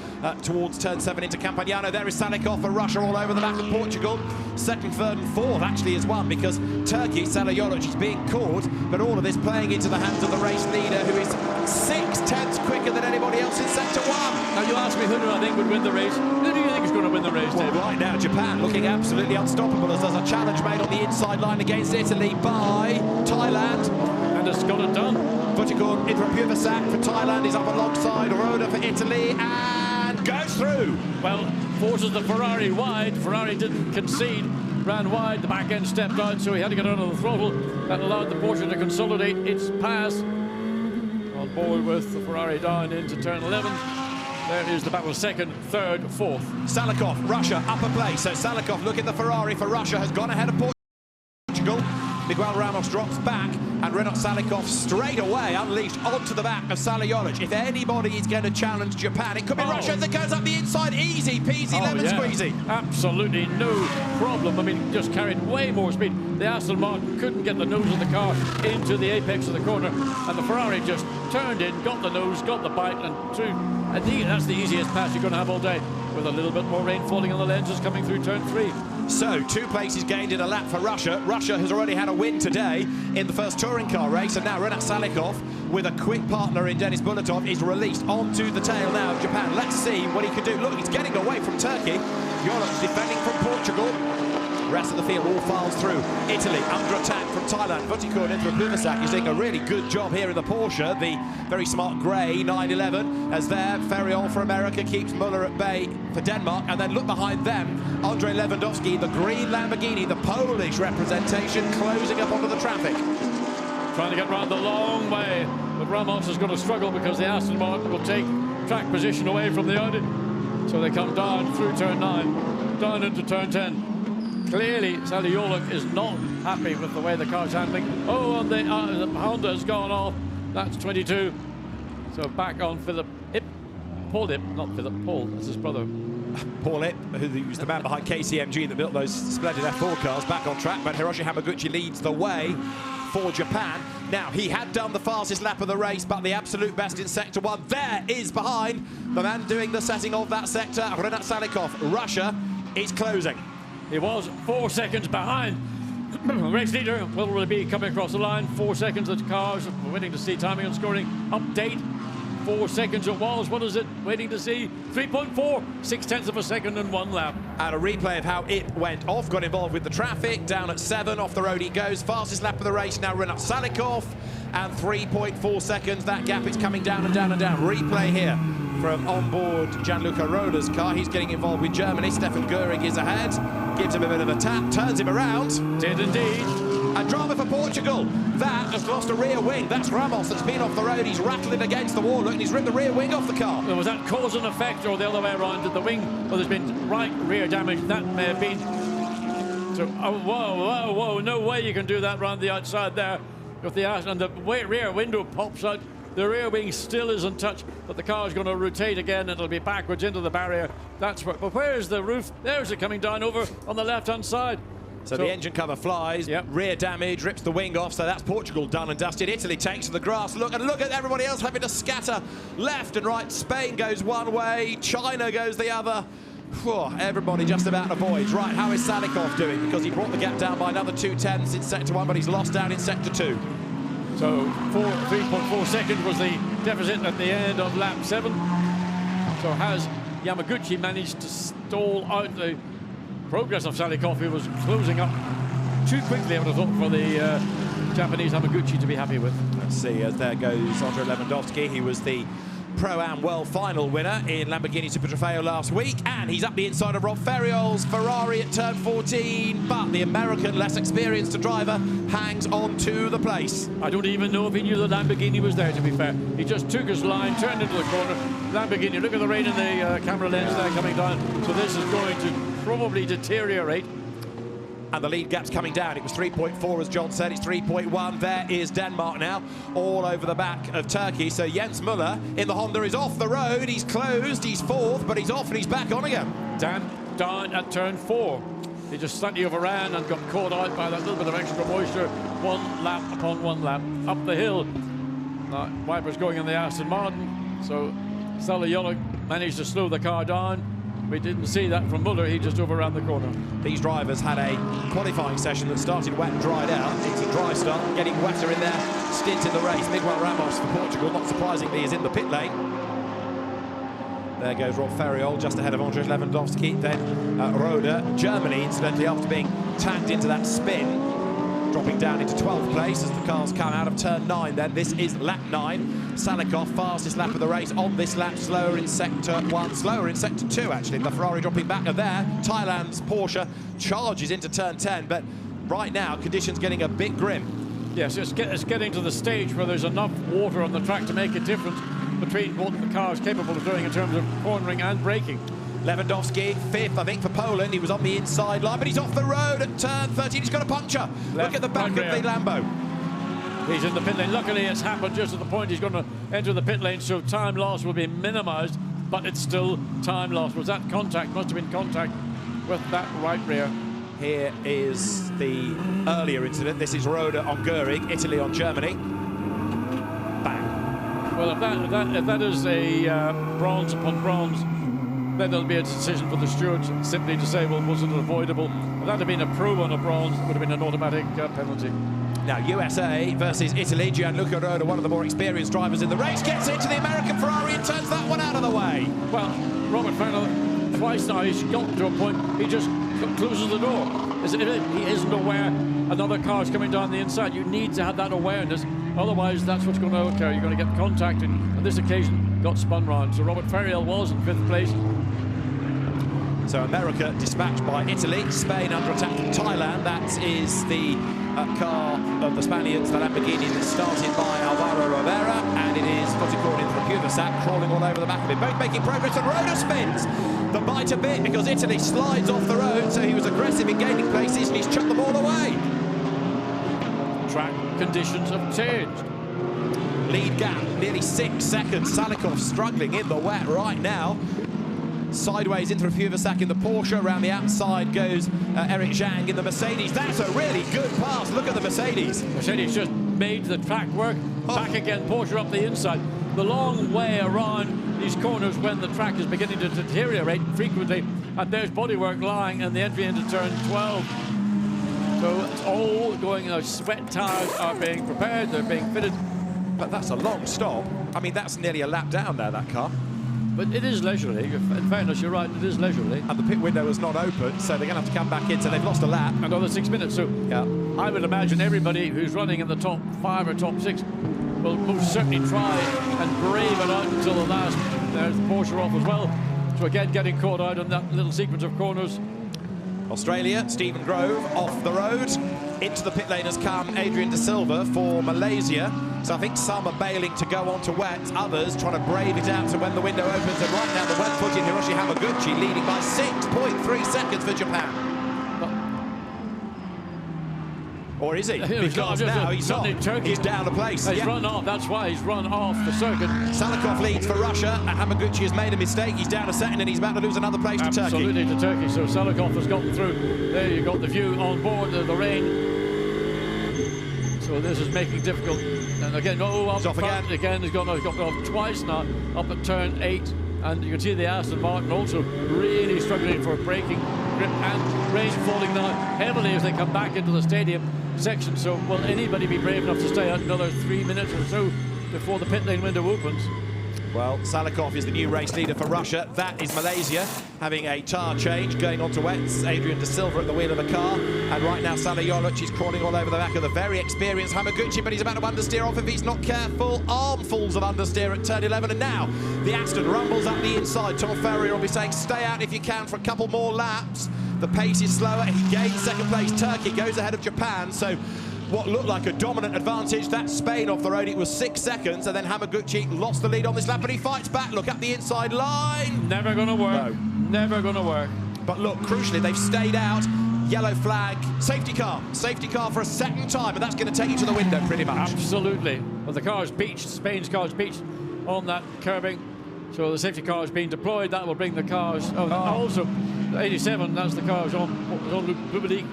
towards turn 7 into Campagnano. There is Salikov for Russia, all over the back of Portugal. 2nd, 3rd and 4th actually is one, because Turkey, Saliolic is being caught, but all of this playing into the hands of the race leader, who is 6/10 quicker than anybody else in sector 1. Now you ask me who do I think would win the race? Who do you think is going to win the race, Well, David? right now, Japan looking absolutely unstoppable as there's a challenge made on the inside line against Italy by Thailand. And it's got it done. Vutikon Indrapurvasak for Thailand is up alongside Roda for Italy and goes through. Well, forces the Ferrari wide. Ferrari didn't concede, ran wide, the back end stepped out, so he had to get under the throttle. That allowed the Porsche to consolidate its pass. On board with the Ferrari down into turn 11. There is the battle, second, third, fourth. Salikov, Russia, upper place. So Salikov, look at the Ferrari for Russia, has gone ahead of Portugal. Miguel Ramos drops back, and Renat Salikov straight away unleashed onto the back of Sally Jolic. If anybody is going to challenge Japan, it could be Russia as it goes up the inside. Easy peasy, lemon squeezy. Absolutely no problem. I mean, just carried way more speed. The Aston Martin couldn't get the nose of the car into the apex of the corner, and the Ferrari just turned in, got the nose, got the bite, and through. I think that's the easiest pass you're going to have all day, with a little bit more rain falling on the lenses coming through turn 3. So, 2 places gained in a lap for Russia. Russia has already had a win today in the first touring car race, and now Renat Salikov, with a quick partner in Denis Bulatov, is released onto the tail now of Japan. Let's see what he can do. Look, he's getting away from Turkey. Jolic defending from Portugal. Rest of the field all files through. Italy under attack from Thailand. Vutikord into Puvasak is doing a really good job here in the Porsche. The very smart grey 911 as there. Ferriol for America keeps Muller at bay for Denmark. And then look behind them, Andrei Lewandowski, the green Lamborghini, the Polish representation, closing up onto the traffic. Trying to get round the long way, but Ramos is going to struggle because the Aston Martin will take track position away from the Audi. So they come down through turn 9, down into turn 10. Clearly, Sally Jolic is not happy with the way the car's handling. Oh, and the Honda's gone off. That's 22. So back on Philip Ip. Paul Ip, not Philip, Paul, that's his brother. Paul Ip, who was the man behind KCMG that built those splendid F4 cars, back on track, but Hiroshi Hamaguchi leads the way for Japan. Now, he had done the fastest lap of the race, but the absolute best in Sector 1. There is behind the man doing the setting of that sector, Renat Salikov. Russia is closing. He was 4 seconds behind. Race leader will be coming across the line. 4 seconds. The cars are waiting to see timing and scoring update. 4 seconds it was. What is it? Waiting to see 3.4, 0.6 of a second and 1 lap. And a replay of how it went off, got involved with the traffic. Down at 7, off the road he goes. Fastest lap of the race now, Renat Salikov, and 3.4 seconds. That gap is coming down and down and down. Replay here from onboard Gianluca Roda's car. He's getting involved with Germany. Stefan Göring is ahead, gives him a bit of a tap, turns him around. Did indeed. And drama for Portugal. That has lost a rear wing. That's Ramos that's been off the road. He's rattling against the wall. Look, and he's ripped the rear wing off the car. Well, was that cause and effect, or the other way around? Did the wing, well, there's been right rear damage. That may have been. So, oh, whoa, no way you can do that round the outside there. With the and the rear window pops out. The rear wing still isn't touched, but the car's going to rotate again. It'll be backwards into the barrier. That's where. But where's the roof? There's it coming down over on the left-hand side. So the engine cover flies, rear damage, rips the wing off, so that's Portugal done and dusted. Italy takes to the grass. Look at everybody else having to scatter left and right. Spain goes one way, China goes the other. Whew, everybody just about avoids. Right, how is Salikov doing? Because he brought the gap down by another 2/10 in Sector 1, but he's lost out in Sector 2. So 3.4 seconds was the deficit at the end of lap 7. So has Yamaguchi managed to stall out the progress of Salikov, who was closing up too quickly, I would have thought, for the Japanese Hamaguchi to be happy with. Let's see, as there goes Andrei Lewandowski. He was the Pro-Am World Final winner in Lamborghini Super Trofeo last week, and he's up the inside of Rob Ferriol's Ferrari at turn 14, but the American, less experienced driver, hangs on to the place. I don't even know if he knew the Lamborghini was there, to be fair. He just took his line, turned into the corner. Lamborghini, look at the rain in the camera lens there coming down, so this is going to probably deteriorate. And the lead gap's coming down. It was 3.4, as John said. It's 3.1. There is Denmark now, all over the back of Turkey. So Jens Muller in the Honda is off the road. He's closed. He's 4th, but he's off and he's back on again. Down at turn 4. He just slightly overran and got caught out by that little bit of extra moisture. 1 lap upon 1 lap up the hill. Wipers going in the Aston Martin. So Sally Jolic managed to slow the car down. We didn't see that from Muller. He just overran the corner. These drivers had a qualifying session that started wet and dried out. It's a dry start, getting wetter in their stint in the race. Miguel Ramos for Portugal, not surprisingly, is in the pit lane. There goes Rob Ferriol, just ahead of Andrei Lewandowski. Then Roda, Germany, incidentally, after being tagged into that spin, dropping down into 12th place as the cars come out of turn 9 then. This is lap 9. Salikov, fastest lap of the race on this lap, slower in Sector 1, slower in Sector 2 actually. The Ferrari dropping back there. Thailand's Porsche charges into turn 10, but right now conditions getting a bit grim. Yes, it's getting to the stage where there's enough water on the track to make a difference. between what the car is capable of doing in terms of cornering and braking. Lewandowski, 5th, I think, for Poland. He was on the inside line, but he's off the road at turn 13. He's got a puncture. Look at the back of the Lambo. He's in the pit lane. Luckily, it's happened just at the point he's going to enter the pit lane, so time loss will be minimised, but it's still time loss. Was that contact? Must have been contact with that right rear. Here is the earlier incident. This is Roda on Göring, Italy on Germany. Bang. Well, if that is a bronze upon bronze, then there'll be a decision for the stewards simply to say, well, was it avoidable? If that had been a pro on a bronze, it would have been an automatic penalty. Now, USA versus Italy. Gianluca Roda, one of the more experienced drivers in the race, gets into the American Ferrari and turns that one out of the way. Well, Robert Farrell, twice now, he's got to a point, he just closes the door. He isn't aware another car's coming down the inside. You need to have that awareness, otherwise that's what's going to occur. You're going to get contact, and on this occasion, got spun round. So Robert Farrell was in 5th place. So America dispatched by Italy, Spain under attack from Thailand. That is the car of the Spaniards, the Lamborghini, that's started by Alvaro Rivera, and it is Footicornin from Puvasac crawling all over the back of it. Both making progress, and Roda spins the bite a bit because Italy slides off the road, so he was aggressive in gaining places and he's chucked them all away. Track conditions have changed. Lead gap, nearly 6 seconds. Salikov struggling in the wet right now. Sideways into Puvasac in the Porsche. Around the outside goes Eric Zhang in the Mercedes. That's a really good pass. Look at the Mercedes. Mercedes just made the track work. Back again, Porsche up the inside. The long way around these corners when the track is beginning to deteriorate frequently. And there's bodywork lying and the entry into turn 12. So it's all going, sweat tires are being prepared, they're being fitted. But that's a long stop. I mean, that's nearly a lap down there, that car. But it is leisurely. In fairness, you're right, it is leisurely. And the pit window is not open, so they're going to have to come back in, so they've lost a lap. Another 6 minutes, so yeah. I would imagine everybody who's running in the top 5 or top 6 will most certainly try and brave it out until the last. There's the Porsche off as well. So again, getting caught out on that little sequence of corners. Australia, Stephen Grove off the road. Into the pit lane has come Adrian De Silva for Malaysia. So I think some are bailing to go on to wet, others trying to brave it out to when the window opens. And right now the wet-footed Hiroshi Hamaguchi leading by 6.3 seconds for Japan. Or is he? Because now he's not. He's down a place. He's run off. That's why he's run off the circuit. Salikov leads for Russia, and Hamaguchi has made a mistake. He's down a second, and he's about to lose another place to Turkey. Absolutely to Turkey. So Salikov has gotten through. There you got the view on board the rain. So this is making difficult. And again, he's off again. He's gone off twice now, up at turn 8. And you can see the Aston Martin also really struggling for braking grip, and rain falling now heavily as they come back into the stadium section. So will anybody be brave enough to stay out another 3 minutes or so before the pit lane window opens? Well, Salikov is the new race leader for Russia. That is Malaysia having a tyre change, going on to wets. Adrian De Silva at the wheel of the car. And right now, Sally Jolic is crawling all over the back of the very experienced Hamaguchi, but he's about to understeer off if he's not careful. Armfuls of understeer at turn 11. And now the Aston rumbles up the inside. Tom Ferrier will be saying, stay out if you can for a couple more laps. The pace is slower. He gains second place. Turkey goes ahead of Japan. So what looked like a dominant advantage, that's Spain off the road. It was 6 seconds, and then Hamaguchi lost the lead on this lap, but he fights back. Look up the inside line. Never going to work. No. Never going to work. But look, crucially, they've stayed out. Yellow flag, safety car for a second time, and that's going to take you to the window pretty much. Absolutely. Well, the car's beached, Spain's car's beached on that curbing. So the safety car is being deployed. That will bring the cars. Also, 87, that's the car Jean-Luc Bubalik.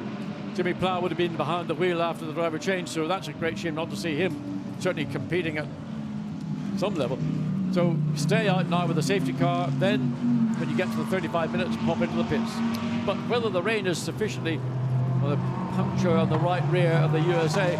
Jimmy Plough would have been behind the wheel after the driver changed, so that's a great shame not to see him certainly competing at some level. So stay out now with the safety car, then when you get to the 35 minutes, pop into the pits. But whether the rain is sufficiently, the puncture on the right rear of the USA,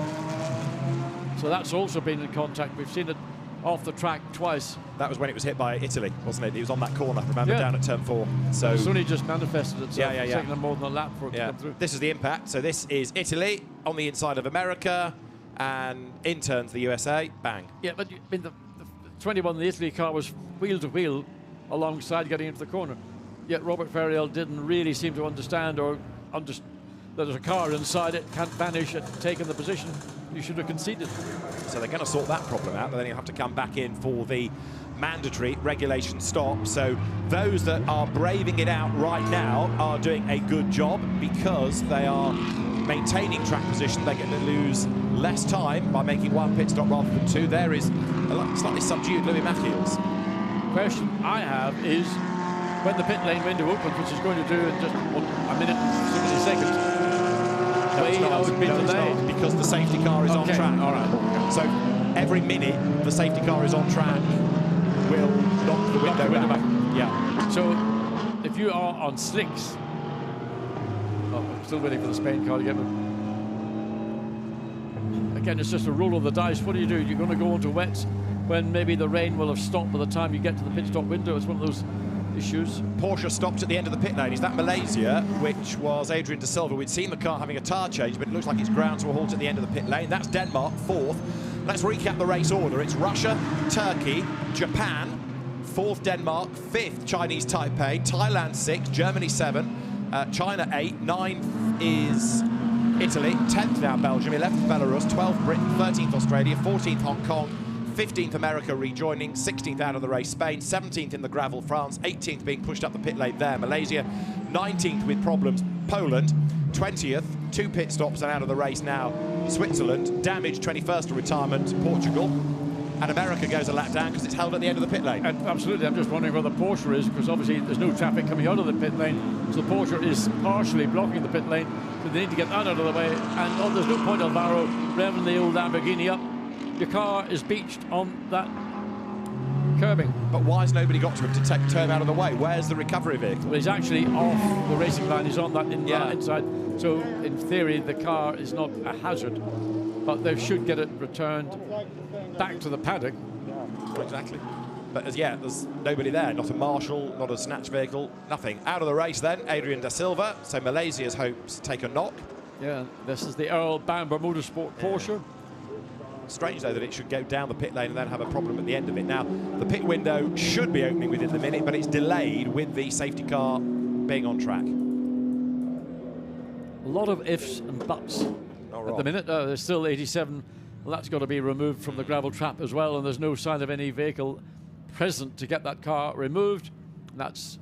so that's also been in contact. We've seen it off the track twice. That was when it was hit by Italy, wasn't it? It was on that corner, remember, down at turn 4. So it's only just manifested itself. Yeah. Taking them more than a lap for it to come through. This is the impact. So this is Italy on the inside of America, and in turns the USA. Bang. Yeah, but I mean, the 21, the Italy car was wheel to wheel alongside getting into the corner. Yet Robert Ferriel didn't really seem to understand that there's a car inside it, can't vanish at taking the position. you should have conceded. So they're going to sort that problem out, but then you have to come back in for the mandatory regulation stop. So those that are braving it out right now are doing a good job because they are maintaining track position. They're going to lose less time by making one pit stop rather than two. There is a slightly subdued Louis Matthews. Question I have is, when the pit lane window opens, which is going to do in just a minute and 60 seconds, I would be delayed. Because the safety car is on track. All right. So every minute the safety car is on track will knock the window back. Yeah. So if you are on slicks, I'm still waiting for the Spain car to get them. Again, it's just a roll of the dice. What do? You're going to go onto wets when maybe the rain will have stopped by the time you get to the pit stop window. It's one of those issues. Porsche stopped at the end of the pit lane. Is that Malaysia, which was Adrian De Silva? We'd seen the car having a tyre change, but it looks like it's ground to a halt at the end of the pit lane. That's Denmark, fourth. Let's recap the race order. It's Russia, Turkey, Japan, fourth Denmark, fifth Chinese Taipei, Thailand 6, Germany 7, China 8, 9 is Italy, 10th now Belgium, 11th Belarus, 12th Britain, 13th Australia, 14th Hong Kong, 15th America rejoining, 16th out of the race Spain, 17th in the gravel France, 18th being pushed up the pit lane there Malaysia, 19th with problems Poland, 20th, 2 pit stops and out of the race now Switzerland, damaged 21st to retirement Portugal, and America goes a lap down because it's held at the end of the pit lane. And absolutely, I'm just wondering where the Porsche is, because obviously there's no traffic coming out of the pit lane, so the Porsche is partially blocking the pit lane, so they need to get that out of the way, and there's no point, Alvaro, revving the old Lamborghini up. Your car is beached on that curbing. But why has nobody got to him to turn out of the way? Where's the recovery vehicle? Well, he's actually off the racing line. He's on that inside. So, in theory, the car is not a hazard, but they should get it returned back to the paddock. Exactly. But as yet, there's nobody there. Not a marshal, not a snatch vehicle, nothing. Out of the race then, Adrian Da Silva. So Malaysia's hopes take a knock. Yeah, this is the Earl Bamber Motorsport Porsche. Strange, though, that it should go down the pit lane and then have a problem at the end of it. Now, the pit window should be opening within the minute, but it's delayed with the safety car being on track. A lot of ifs and buts at the minute. There's still 87. Well, that's got to be removed from the gravel trap as well, and there's no sign of any vehicle present to get that car removed. That's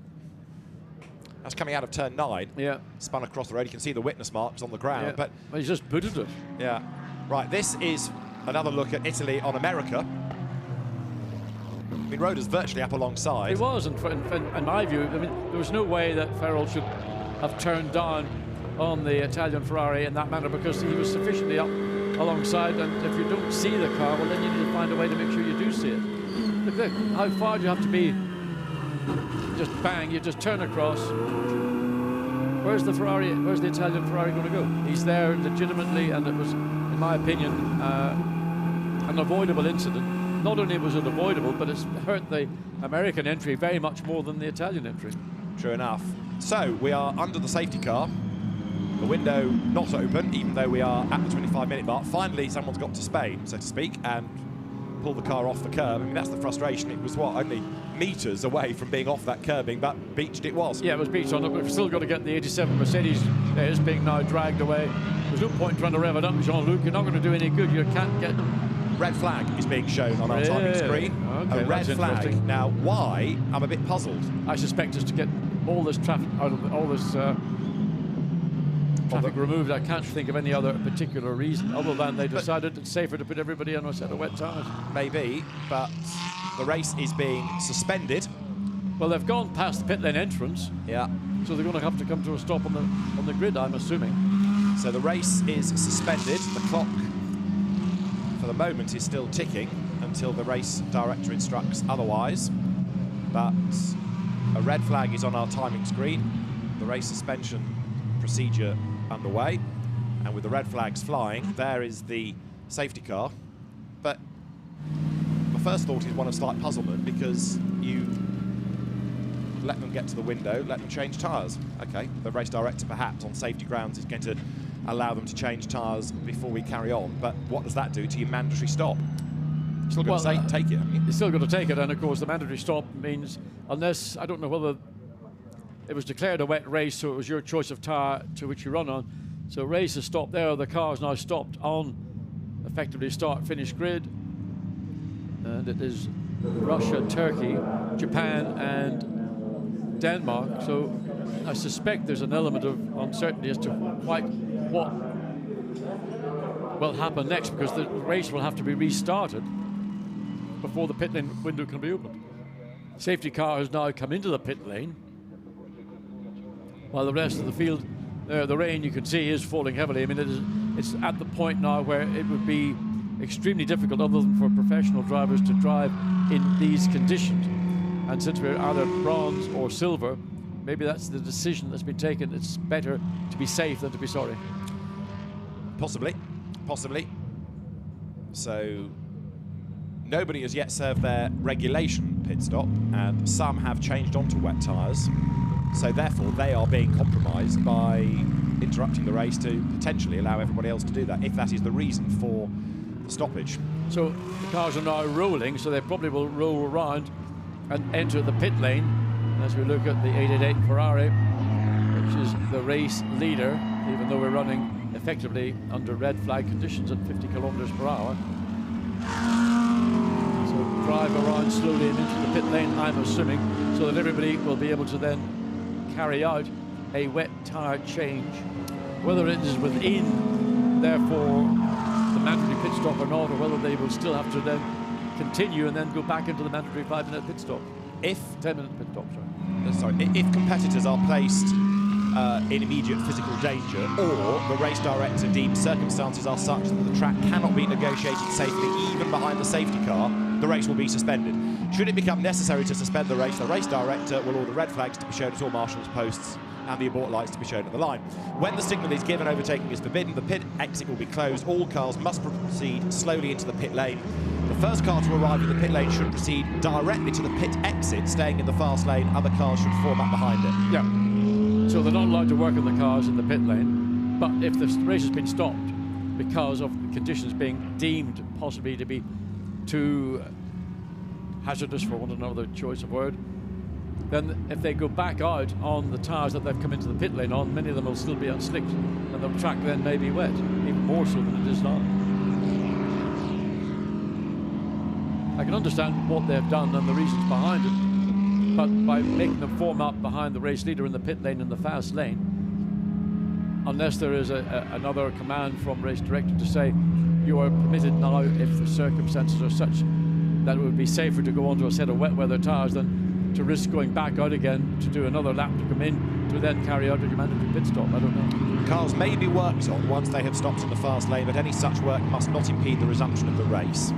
coming out of turn 9. Yeah. Spun across the road. You can see the witness marks on the ground. Yeah. But he's just booted it. Yeah. Right, this is another look at Italy on America. I mean, Roda's virtually up alongside. It was, in my view. I mean, there was no way that Ferrell should have turned down on the Italian Ferrari in that manner, because he was sufficiently up alongside, and if you don't see the car, well, then you need to find a way to make sure you do see it. Look, how far do you have to be? Just bang, you just turn across. Where's the Ferrari, where's the Italian Ferrari going to go? He's there legitimately, and it was, in my opinion, an avoidable incident. Not only was it avoidable, but it's hurt the American entry very much more than the Italian entry. True enough. So, we are under the safety car. The window not open, even though we are at the 25-minute mark. Finally, someone's got to Spain, so to speak, and pull the car off the curb. I mean, that's the frustration. It was, what, only metres away from being off that curbing, but beached it was. Yeah, it was beached on it, but we've still got to get the 87 Mercedes. It's being now dragged away. There's no point trying to rev it up, Jean-Luc. You're not going to do any good. You can't get... Red flag is being shown on our timing screen. Okay, a red flag. Now, why? I'm a bit puzzled. I suspect it's to get all this traffic out of all this traffic removed. I can't think of any other particular reason other than they decided it's safer to put everybody on a set of wet tyres. Maybe, but the race is being suspended. Well, they've gone past the pit lane entrance. Yeah. So they're going to have to come to a stop on the grid, I'm assuming. So the race is suspended. The clock, for the moment, is still ticking until the race director instructs otherwise. But a red flag is on our timing screen. The race suspension procedure underway, and with the red flags flying, there is the safety car. But my first thought is one of slight puzzlement, because you let them get to the window, let them change tyres. Okay, the race director perhaps on safety grounds is going to allow them to change tyres before we carry on, but what does that do to your mandatory stop? You're still got to take it, haven't you? You're still got to take it, and of course the mandatory stop means, unless, I don't know whether it was declared a wet race, so it was your choice of tyre to which you run on. So race has stopped there, the car is now stopped on effectively start-finish grid. And it is Russia, Turkey, Japan, and Denmark. So I suspect there's an element of uncertainty as to quite what will happen next, because the race will have to be restarted before the pit lane window can be opened. Safety car has now come into the pit lane, while the rest of the field, the rain you can see is falling heavily. I mean, it's at the point now where it would be extremely difficult, other than for professional drivers, to drive in these conditions. And since we're either bronze or silver, maybe that's the decision that's been taken. It's better to be safe than to be sorry. Possibly. So nobody has yet served their regulation pit stop, and some have changed onto wet tyres. So therefore they are being compromised by interrupting the race to potentially allow everybody else to do that, if that is the reason for the stoppage. So the cars are now rolling, so they probably will roll around and enter the pit lane. As we look at the 888 Ferrari, which is the race leader, even though we're running effectively under red flag conditions at 50 kilometers per hour. So drive around slowly and into the pit lane, I'm assuming, so that everybody will be able to then carry out a wet tyre change, whether it is within, therefore, the mandatory pit stop or not, or whether they will still have to then continue and then go back into the mandatory 5-minute pit stop. 10-minute pit stop, sorry. If competitors are placed in immediate physical danger, or the race director deems circumstances are such that the track cannot be negotiated safely even behind the safety car, the race will be suspended. Should it become necessary to suspend the race director will order red flags to be shown at all marshals' posts and the abort lights to be shown at the line. When the signal is given, overtaking is forbidden, the pit exit will be closed, all cars must proceed slowly into the pit lane. The first car to arrive at the pit lane should proceed directly to the pit exit, staying in the fast lane. Other cars should form up behind it. Yeah. So they're not allowed to work on the cars in the pit lane, but if the race has been stopped because of the conditions being deemed possibly to be too hazardous, for want of another choice of word, then if they go back out on the tyres that they've come into the pit lane on, many of them will still be unslicked, and the track then may be wet, even more so than it is now. I can understand what they've done and the reasons behind it, but by making them form up behind the race leader in the pit lane in the fast lane, unless there is another command from race director to say you are permitted now, if the circumstances are such that it would be safer to go onto a set of wet weather tyres than to risk going back out again to do another lap to come in to then carry out a mandatory pit stop. I don't know. Cars may be worked on once they have stopped in the fast lane, but any such work must not impede the resumption of the race.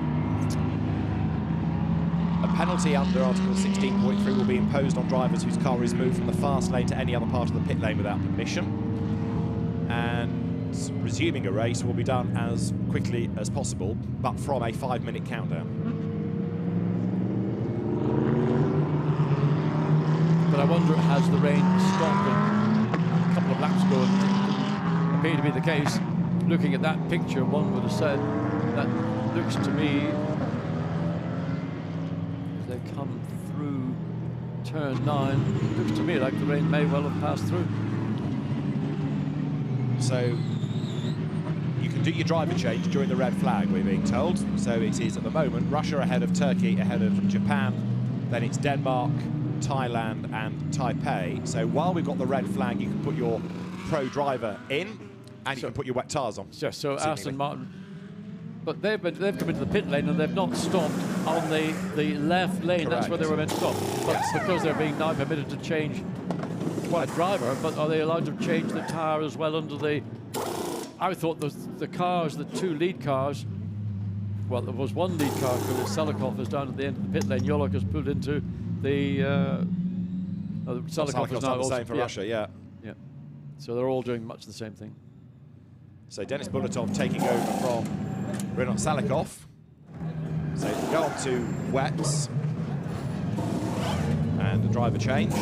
A penalty under Article 16.3 will be imposed on drivers whose car is moved from the fast lane to any other part of the pit lane without permission. And resuming a race will be done as quickly as possible, but from a 5-minute countdown. But I wonder, has the rain stopped a couple of laps ago? It appeared to be the case. Looking at that picture, one would have said that looks to me, as they come through turn 9, looks to me like the rain may well have passed through. So you can do your driver change during the red flag, we're being told. So it is at the moment Russia ahead of Turkey, ahead of Japan, then it's Denmark, Thailand and Taipei. So while we've got the red flag, you can put your pro driver in and you can put your wet tyres on. Yes, so Aston Martin. But they've come into the pit lane and they've not stopped on the left lane. Correct. That's where they were meant to stop. But yes, because they're being now permitted to change a driver, but are they allowed to change the tyre as well under the... I thought the cars, the two lead cars, well, there was one lead car because Salikov is down at the end of the pit lane. Yolok has pulled into the Salikov is now the same for Russia, yeah. So they're all doing much the same thing. So Denis Bulatov taking over from Rinat Salikov. So go on to wets and the driver change.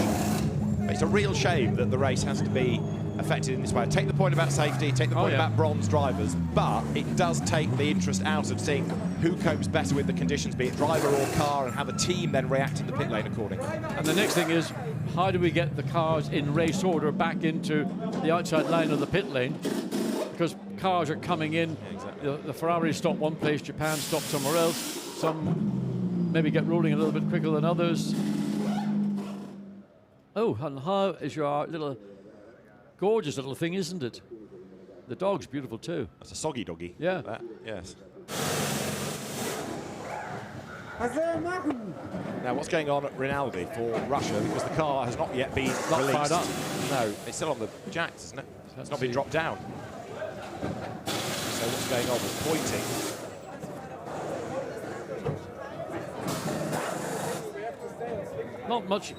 It's a real shame that the race has to be affected in this way. Take the point about safety, take the point about bronze drivers, but it does take the interest out of seeing who copes better with the conditions, be it driver or car, and how the team then react in the pit lane accordingly. And the next thing is, how do we get the cars in race order back into the outside line of the pit lane? Because cars are coming in. Yeah, exactly. The Ferrari stop one place, Japan stop somewhere else. Some maybe get rolling a little bit quicker than others. Oh, and how is your little gorgeous little thing, isn't it? The dog's beautiful too. That's a soggy doggy. Yeah. That, yes. Now, what's going on at Rinaldi for Russia? Because the car has not yet been Not released. fired up. No, it's still on the jacks, isn't it? It's not been dropped down. So what's going on with pointing? Not much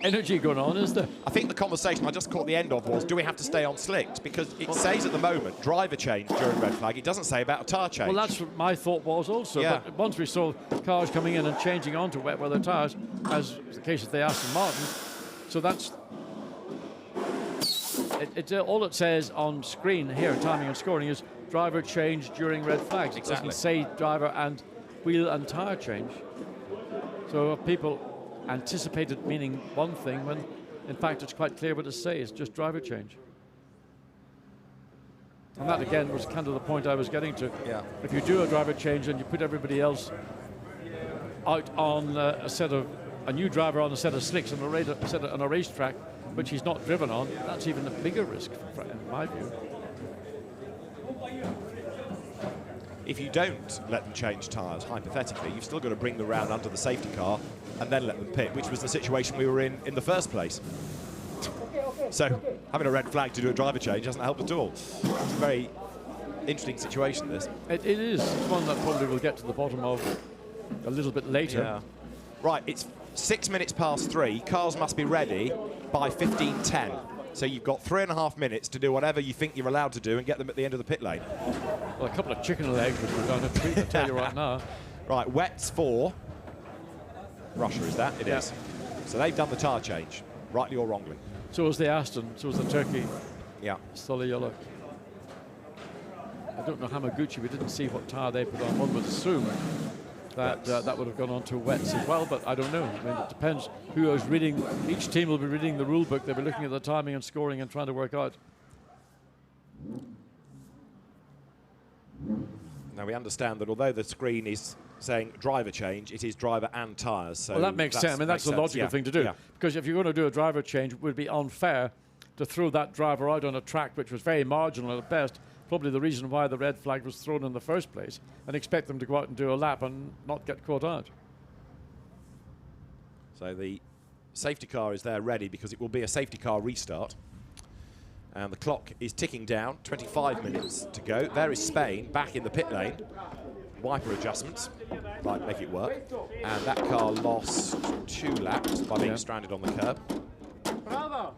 energy going on, is there? I think the conversation I just caught the end of was, do we have to stay on slicks? Because it says at the moment, driver change during red flag. It doesn't say about a tyre change. Well, that's what my thought was also. Yeah. But once we saw cars coming in and changing onto wet weather tyres, as was the case of the Aston Martin, so that's all it says on screen here, timing and scoring, is driver change during red flags. Exactly. It doesn't say driver and wheel and tyre change. So people anticipated meaning one thing when in fact it's quite clear what to say. It's just driver change. And that again was kind of the point I was getting to. Yeah. If you do a driver change and you put everybody else out on a new driver on a set of slicks on a racetrack which he's not driven on, that's even a bigger risk in my view. If you don't let them change tyres, hypothetically, you've still got to bring them round under the safety car and then let them pit, which was the situation we were in the first place. So having a red flag to do a driver change doesn't help at all. It's a very interesting situation, this. It is. It's one that probably we'll get to the bottom of a little bit later. Yeah. Right, it's 6 minutes past 3. Cars must be ready by 15:10. So you've got 3.5 minutes to do whatever you think you're allowed to do and get them at the end of the pit lane. Well, a couple of chicken legs which we're going to treat, I'll tell you right now. Right, wets for Russia, is that? It Yeah. is. So they've done the tyre change, rightly or wrongly. So was the Aston, so was the Turkey. Yeah. Solid yellow. I don't know Hamaguchi, we didn't see what tyre they put on. One would assume that that would have gone on to wets as well, but I don't know. I mean, it depends who is reading. Each team will be reading the rule book. They'll be looking at the timing and scoring and trying to work out. Now we understand that although the screen is saying driver change, it is driver and tyres. So well, that makes sense. I mean, that's the logical thing to do. Yeah. Because if you're going to do a driver change, it would be unfair to throw that driver out on a track which was very marginal at best. Probably the reason why the red flag was thrown in the first place, and expect them to go out and do a lap and not get caught out. So the safety car is there ready because it will be a safety car restart. And the clock is ticking down, 25 minutes to go. There is Spain back in the pit lane. Wiper adjustments might make it work. And that car lost 2 laps by being stranded on the curb. Bravo.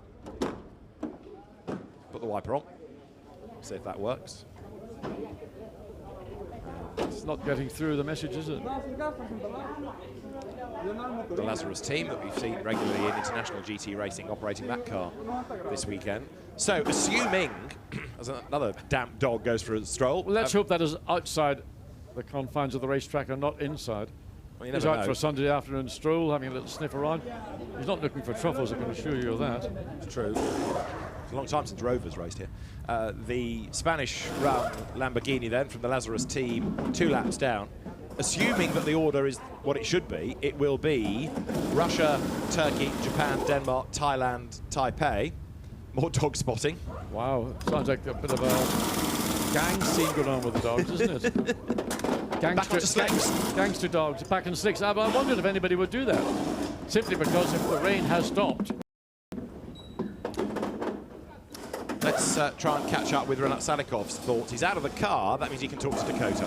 Put the wiper on. See if that works. It's not getting through the message, is it? The Lazarus team that we've seen regularly in international GT racing operating that car this weekend. So, assuming as another damp dog goes for a stroll. Well, let's hope that is outside the confines of the racetrack and not inside. Well, you He's never out know. for a Sunday afternoon stroll, having a little sniff around. He's not looking for truffles, I can assure you of that. It's true. It's a long time since Rovers raced here. The Spanish-run Lamborghini then from the Lazarus team, 2 laps down. Assuming that the order is what it should be, it will be Russia, Turkey, Japan, Denmark, Thailand, Taipei. More dog spotting. Wow, sounds like a bit of a gang scene going on with the dogs, isn't it? Back onto slicks. Gangster dogs back in slicks. I wondered if anybody would do that. Simply because if the rain has stopped. Let's try and catch up with Renat Salikov's thoughts. He's out of the car. That means he can talk to Dakota.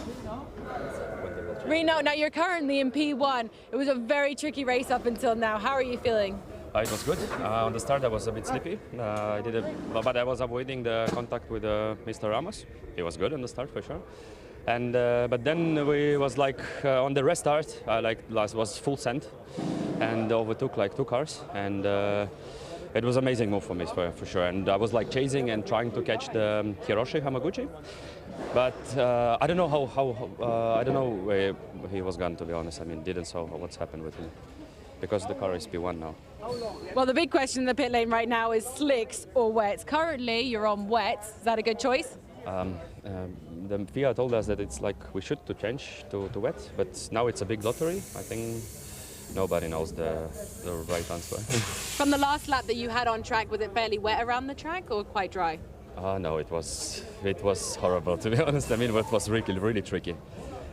Reno, now you're currently in P1. It was a very tricky race up until now. How are you feeling? It was good. On the start I was a bit sleepy, but I was avoiding the contact with Mr. Ramos. He was good on the start for sure. And but then we was like on the restart, was full send and overtook like 2 cars, and it was an amazing move for me for sure. And I was like chasing and trying to catch the Hiroshi Hamaguchi, but I don't know I don't know where he was gone, to be honest. I mean, didn't saw what's happened with him, because the car is P1 now. Well, the big question in the pit lane right now is slicks or wets. Currently, you're on wets. Is that a good choice? The FIA told us that it's like we should to change to wet, but now it's a big lottery. I think nobody knows the right answer. From the last lap that you had on track, was it fairly wet around the track or quite dry? No, it was horrible, to be honest. I mean, it was really tricky.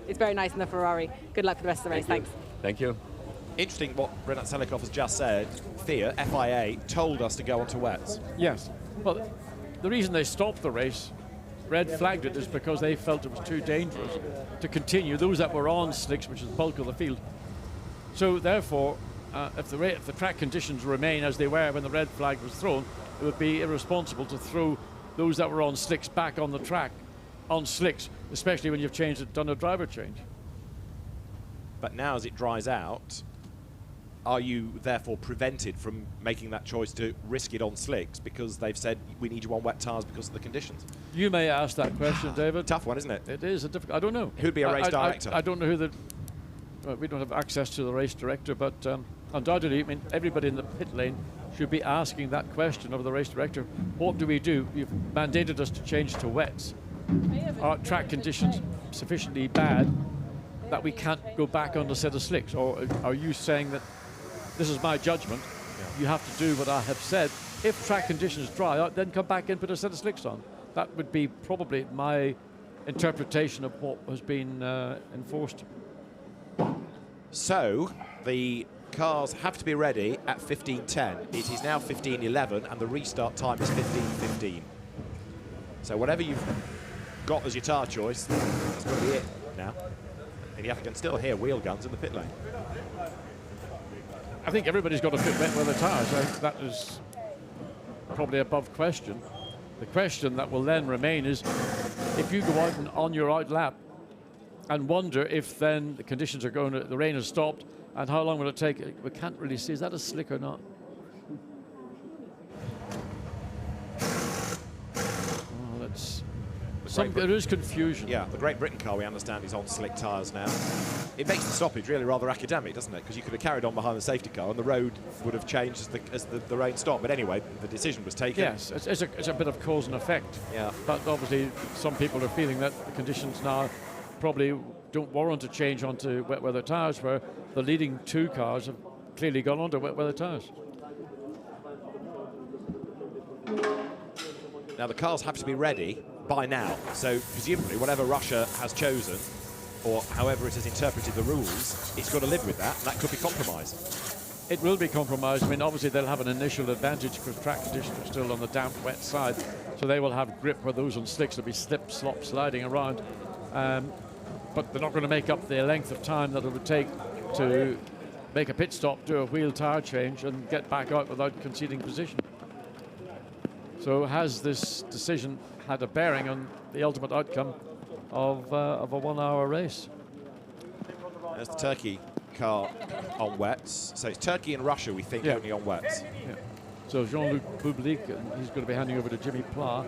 It's very nice in the Ferrari. Good luck for the rest of the race. Thanks. Thank you. Interesting what Brent Selikov has just said. FIA told us to go onto wets. Yes. Well, the reason they stopped the race, red flagged it, is because they felt it was too dangerous to continue. Those that were on slicks, which is the bulk of the field. So therefore, if the track conditions remain as they were when the red flag was thrown, it would be irresponsible to throw those that were on slicks back on the track, on slicks, especially when you've done a driver change. But now as it dries out, are you therefore prevented from making that choice to risk it on slicks because they've said we need you on wet tyres because of the conditions? You may ask that question, David. Tough one, isn't it? It is a difficult. I don't know. Who'd be a race director? I don't know who the. We don't have access to the race director, but undoubtedly, I mean, everybody in the pit lane should be asking that question of the race director. What do we do? You've mandated us to change to wets. Are track conditions sufficiently bad that we can't go back on a set of slicks? Or are you saying that this is my judgment, you have to do what I have said? If track conditions dry out, then come back and put a set of slicks on. That would be probably my interpretation of what has been enforced. So the cars have to be ready at 15:10. It is now 15:11 and the restart time is 15:15. So whatever you've got as your tyre choice, that's going to be it now. And you can still hear wheel guns in the pit lane. I think everybody's got to fit wet weather tyres. I think that is probably above question. The question that will then remain is if you go out and on your out lap and wonder if then the conditions are going to, the rain has stopped, and how long will it take? We can't really see, is that a slick or not? Oh, that's... there is confusion. Yeah, the Great Britain car, we understand, is on slick tyres now. It makes the stoppage really rather academic, doesn't it? Because you could have carried on behind the safety car and the road would have changed as the rain stopped. But anyway, the decision was taken. Yes, it's a bit of cause and effect. Yeah. But obviously, some people are feeling that the conditions now probably don't warrant a change onto wet weather tyres, where the leading two cars have clearly gone onto wet weather tyres. Now, the cars have to be ready by now. So, presumably, whatever Russia has chosen, or however it has interpreted the rules, it's got to live with that. That could be compromised. It will be compromised. I mean, obviously, they'll have an initial advantage because track conditions are still on the damp, wet side. So they will have grip where those on slicks will be slip, slop, sliding around. But they're not going to make up the length of time that it would take to make a pit stop, do a wheel tyre change, and get back out without conceding position. So has this decision had a bearing on the ultimate outcome of a 1 hour race? There's the Turkey car on wets. So it's Turkey and Russia, we think, only on wets. Yeah. So Jean-Luc Bublik, he's going to be handing over to Jimmy Pla.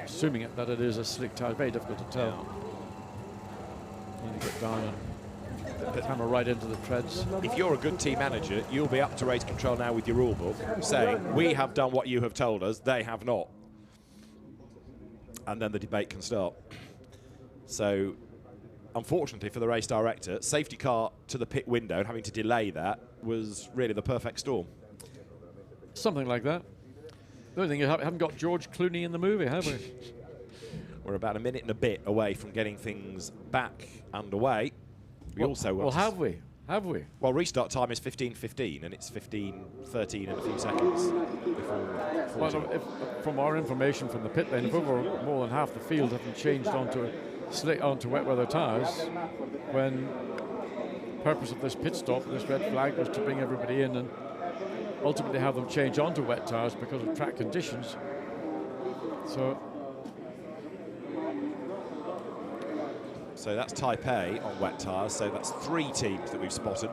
Assuming that it is a slick tyre, very difficult to tell. Need to get down and hammer right into the treads. If you're a good team manager, you'll be up to race control now with your rule book, saying, we have done what you have told us, they have not. And then the debate can start. So, unfortunately for the race director, safety car to the pit window and having to delay that was really the perfect storm. Something like that. The only thing is, haven't got George Clooney in the movie, have we? We're about a minute and a bit away from getting things back underway. Well, have we? Have we? Well, restart time is 15:15, and it's 15:13 in a few seconds. Well, from our information from the pit lane, if over more than half the field haven't changed onto wet weather tyres, when the purpose of this pit stop, this red flag, was to bring everybody in and ultimately have them change onto wet tyres because of track conditions. So that's Taipei on wet tyres, so that's 3 teams that we've spotted.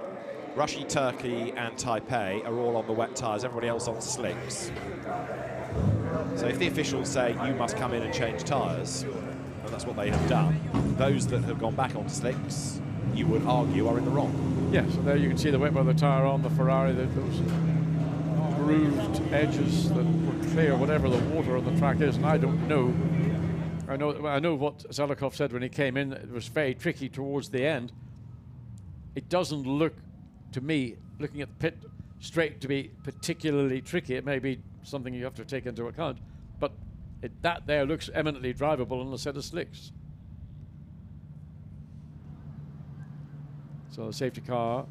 Russia, Turkey and Taipei are all on the wet tyres, everybody else on slicks. So if the officials say you must come in and change tyres, and that's what they have done, those that have gone back onto slicks, you would argue, are in the wrong. Yeah, so there you can see the wet weather tyre on the Ferrari. Those grooved edges that would clear whatever the water on the track is, and I don't know. I know what Zelikov said when he came in. It was very tricky towards the end. It doesn't look to me, looking at the pit straight, to be particularly tricky. It may be something you have to take into account, but that there looks eminently drivable on a set of slicks. So the safety car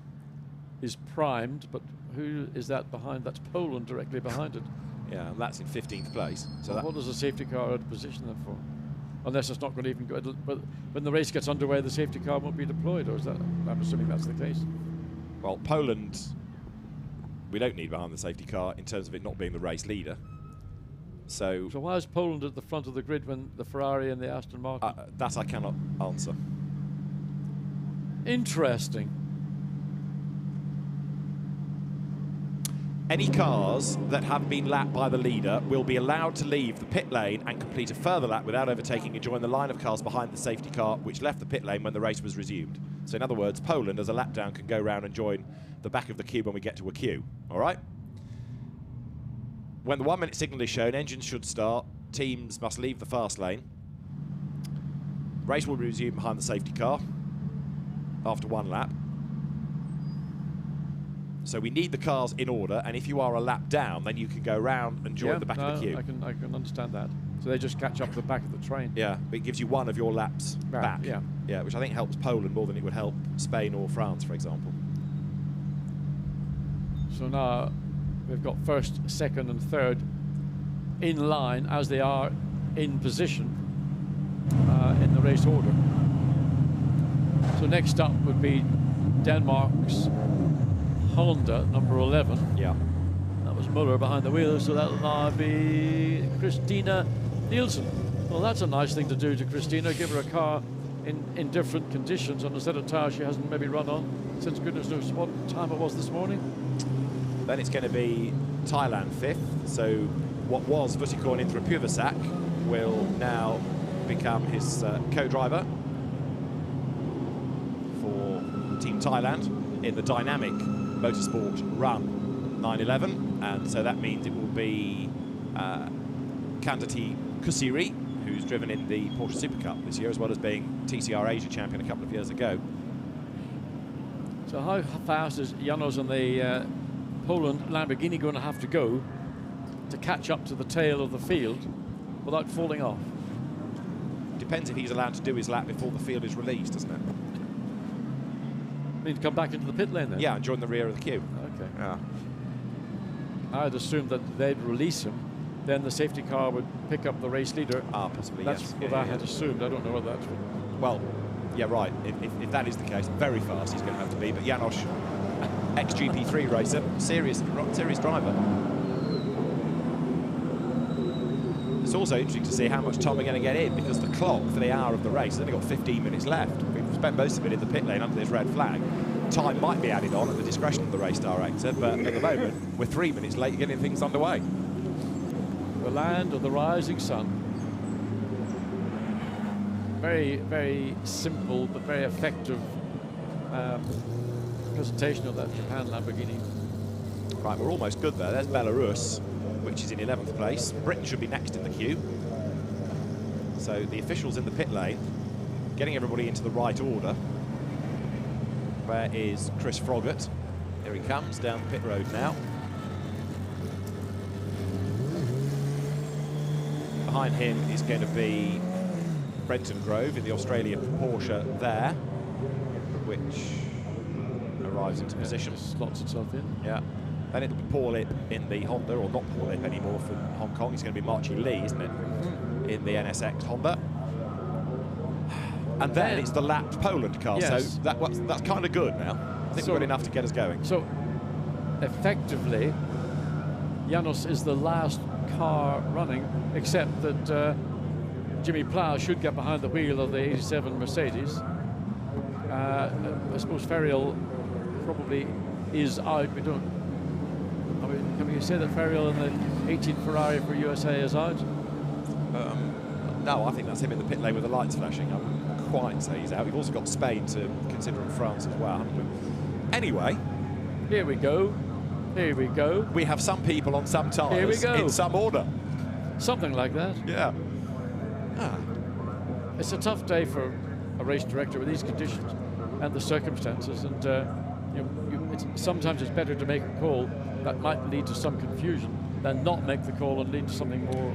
is primed, but who is that behind? That's Poland directly behind it. Yeah, and that's in 15th place. So what does the safety car position them for? Unless it's not going to even go. But when the race gets underway, the safety car won't be deployed, or is that? I'm assuming that's the case. Well, Poland, we don't need behind the safety car in terms of it not being the race leader. So why is Poland at the front of the grid when the Ferrari and the Aston Martin? That I cannot answer. Interesting. Any cars that have been lapped by the leader will be allowed to leave the pit lane and complete a further lap without overtaking and join the line of cars behind the safety car, which left the pit lane when the race was resumed. So in other words, Poland, as a lap down, can go round and join the back of the queue when we get to a queue. All right? When the 1 minute signal is shown, engines should start. Teams must leave the fast lane. Race will resume behind the safety car after one lap. So we need the cars in order, and if you are a lap down, then you can go round and join the back of the queue. I can understand that. So they just catch up the back of the train. Yeah, but it gives you one of your laps back. Yeah, which I think helps Poland more than it would help Spain or France, for example. So now we've got first, second, and third in line as they are in position in the race order. So next up would be Denmark's Honda, number 11. Yeah. That was Muller behind the wheel, so that'll now be Christina Nielsen. Well, that's a nice thing to do to Christina, give her a car in different conditions on a set of tires she hasn't maybe run on since goodness knows what time it was this morning. Then it's going to be Thailand 5th, so what was Vutikorn Intra Puvasak will now become his co-driver for Team Thailand in the dynamic Motorsport Run 911, and so that means it will be Kandati Kusiri, who's driven in the Porsche Super Cup this year, as well as being TCR Asia champion a couple of years ago. So how fast is Janos and the Poland Lamborghini going to have to go to catch up to the tail of the field without falling off? Depends if he's allowed to do his lap before the field is released, doesn't it? I mean, to come back into the pit lane then? Yeah, and join the rear of the queue. Okay. Yeah. I'd assumed that they'd release him, then the safety car would pick up the race leader. Possibly, that's yes. what I had assumed. I don't know what that's. Well, yeah, right. If that is the case, very fast he's going to have to be. But Janos, ex-GP3 racer, serious driver. It's also interesting to see how much time we're going to get in, because the clock for the hour of the race has only got 15 minutes left. We've spent most of it in the pit lane under this red flag. Time might be added on at the discretion of the race director, but at the moment we're 3 minutes late getting things underway. The land of the rising sun. Very, very simple but very effective presentation of that Japan Lamborghini. Right, we're almost good there. There's Belarus, which is in 11th place. Britain should be next in the queue. So the officials in the pit lane, getting everybody into the right order. Where is Chris Froggatt? Here he comes down the pit road now. Behind him is going to be Brenton Grove in the Australian Porsche there, which arrives into position. Slots itself in. Yeah. Then it'll be Paul Ip in the Honda, or not Paul Ip anymore from Hong Kong. It's going to be Marchie Lee, isn't it? In the NSX Honda. And then it's the lapped Poland car, yes. So that's kind of good now. I think we've got enough to get us going. So, effectively, Janos is the last car running, except that Jimmy Plough should get behind the wheel of the 87 Mercedes. I suppose Ferriol probably is out. We don't. I mean, can we say that Ferriol in the 18 Ferrari for USA is out? No, I think that's him in the pit lane with the lights flashing. I wouldn't quite say he's out. We've also got Spain to consider in France as well, haven't we? Anyway. Here we go. Here we go. We have some people on some tyres. Here we go. In some order. Something like that. Yeah. It's a tough day for a race director with these conditions and the circumstances, and sometimes it's better to make a call that might lead to some confusion than not make the call and lead to something more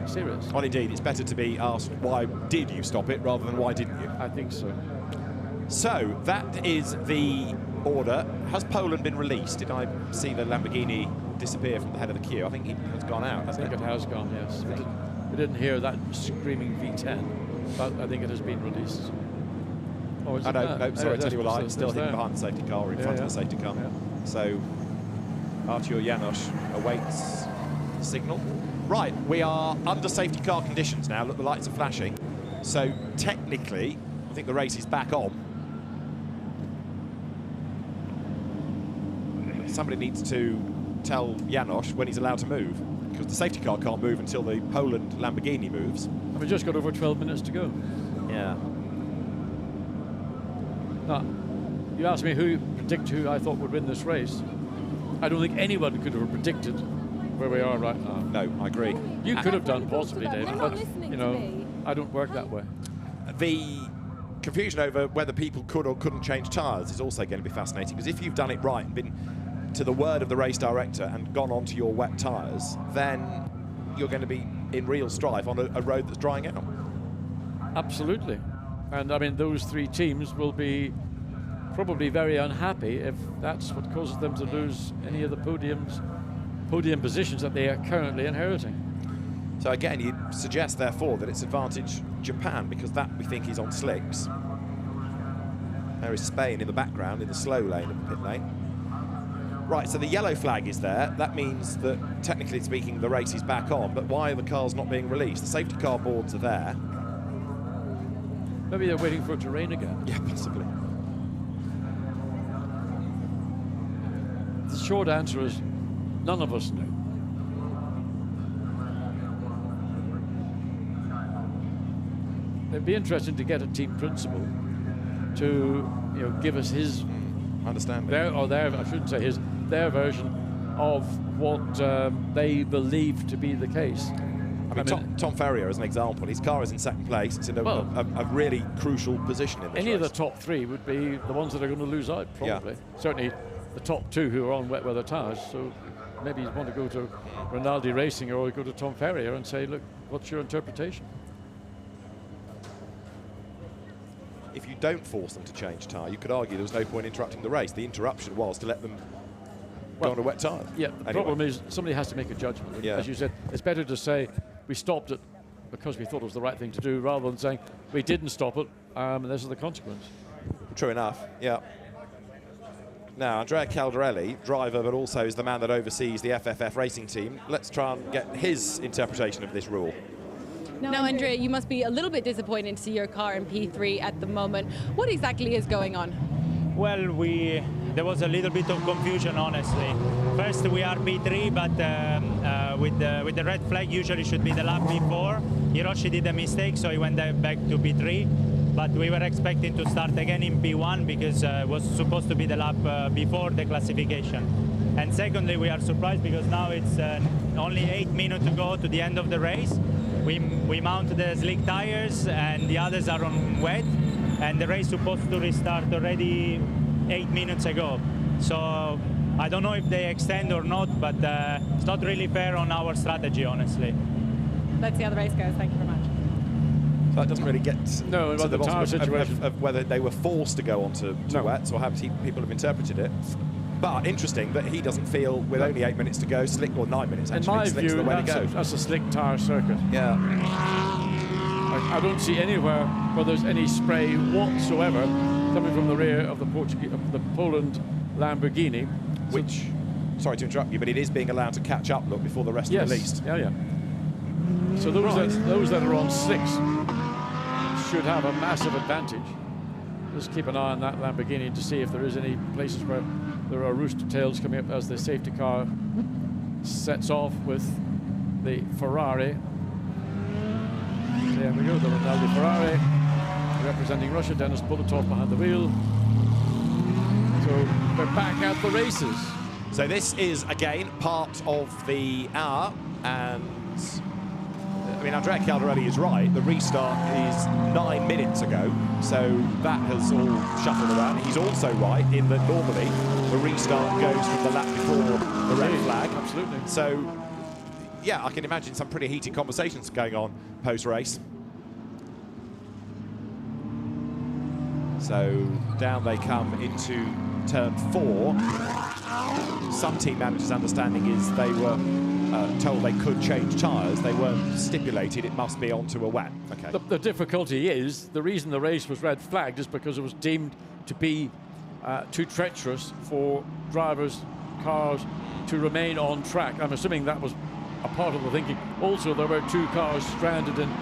serious. Well, indeed, it's better to be asked, why did you stop it, rather than why didn't you? I think so. So, that is the order. Has Poland been released? Did I see the Lamborghini disappear from the head of the queue? I think it has gone out, hasn't it? I think it has gone, yes. We didn't hear that screaming V10, but I think it has been released. Oh, I know, no, sorry, I tell you a lie. It's still hidden there. behind the safety car, or in front of the safety car. Yeah. So, Artur Janosch awaits the signal. Right, we are under safety car conditions now. Look, the lights are flashing. So, technically, I think the race is back on. Somebody needs to tell Janosch when he's allowed to move, because the safety car can't move until the Poland Lamborghini moves. And we've just got over 12 minutes to go. Yeah. Now, you asked me who I thought would win this race. I don't think anyone could have predicted where we are right now. No, I agree. You could have done possibly, David, but I don't work that way. The confusion over whether people could or couldn't change tyres is also going to be fascinating, because if you've done it right and been to the word of the race director and gone onto your wet tyres, then you're going to be in real strife on a road that's drying out. Absolutely. And I mean, those three teams will be probably very unhappy if that's what causes them to lose any of the podium positions that they are currently inheriting. So again, you suggest therefore that it's advantage Japan, because that we think is on slicks. There is Spain in the background in the slow lane of the pit lane. Right, so the yellow flag is there. That means that, technically speaking, the race is back on, but why are the cars not being released? The safety car boards are there. Maybe they're waiting for it to rain again. Yeah, possibly. The short answer is none of us know. It'd be interesting to get a team principal to give us his understanding. Their version of what they believe to be the case. I mean, Tom Ferrier, as an example, his car is in second place. It's in a really crucial position in this Any race. of the top three would be the ones that are going to lose out, probably. Yeah. Certainly the top two who are on wet weather tyres. So maybe you want to go to Rinaldi Racing or go to Tom Ferrier and say, look, what's your interpretation? If you don't force them to change tyre, you could argue there was no point interrupting the race. The interruption was to let them go on a wet tyre. Yeah, the problem is somebody has to make a judgment. Yeah. As you said, it's better to say we stopped it because we thought it was the right thing to do, rather than saying we didn't stop it, and this is the consequence. True enough, yeah. Now, Andrea Caldarelli, driver, but also is the man that oversees the FFF racing team. Let's try and get his interpretation of this rule. Now, Andrea, you must be a little bit disappointed to see your car in P3 at the moment. What exactly is going on? Well, there was a little bit of confusion, honestly. First, we are P3, but with the red flag usually should be the lap before. Hiroshi did a mistake, so he went back to P3. But we were expecting to start again in P1 because it was supposed to be the lap before the classification. And secondly, we are surprised because now it's only 8 minutes to go to the end of the race. We mount the slick tires and the others are on wet, and the race supposed to restart already 8 minutes ago. So I don't know if they extend or not, but it's not really fair on our strategy, honestly. Let's see how the race goes. Thank you very much. So that doesn't really get to the tyre situation of whether they were forced to go onto wets or how people have interpreted it. But interesting that he doesn't feel, with only 8 minutes to go, slick, or 9 minutes actually, in my slick's view, the way to go. that's a slick tyre circuit. Yeah. I don't see anywhere where there's any spray whatsoever coming from the rear of the Poland Lamborghini. Which, sorry to interrupt you, but it is being allowed to catch up, look, before the rest are released. Yeah. So those that are on slicks should have a massive advantage. Just keep an eye on that Lamborghini to see if there is any places where there are rooster tails coming up as the safety car sets off with the Ferrari. There we go, the Rinaldi Ferrari representing Russia. Dennis Bulatov behind the wheel. So we're back at the races. So this is, again, part of the hour, and I mean, Andrea Caldarelli is right. The restart is 9 minutes ago, so that has all shuffled around. He's also right in that normally the restart goes from the lap before the red flag. Absolutely. So, yeah, I can imagine some pretty heated conversations going on post-race. So down they come into turn 4. Some team managers' understanding is they were told they could change tyres. They weren't stipulated it must be onto a wet. Okay. The difficulty is, the reason the race was red flagged is because it was deemed to be too treacherous for drivers, cars to remain on track. I'm assuming that was a part of the thinking. Also, there were 2 cars stranded in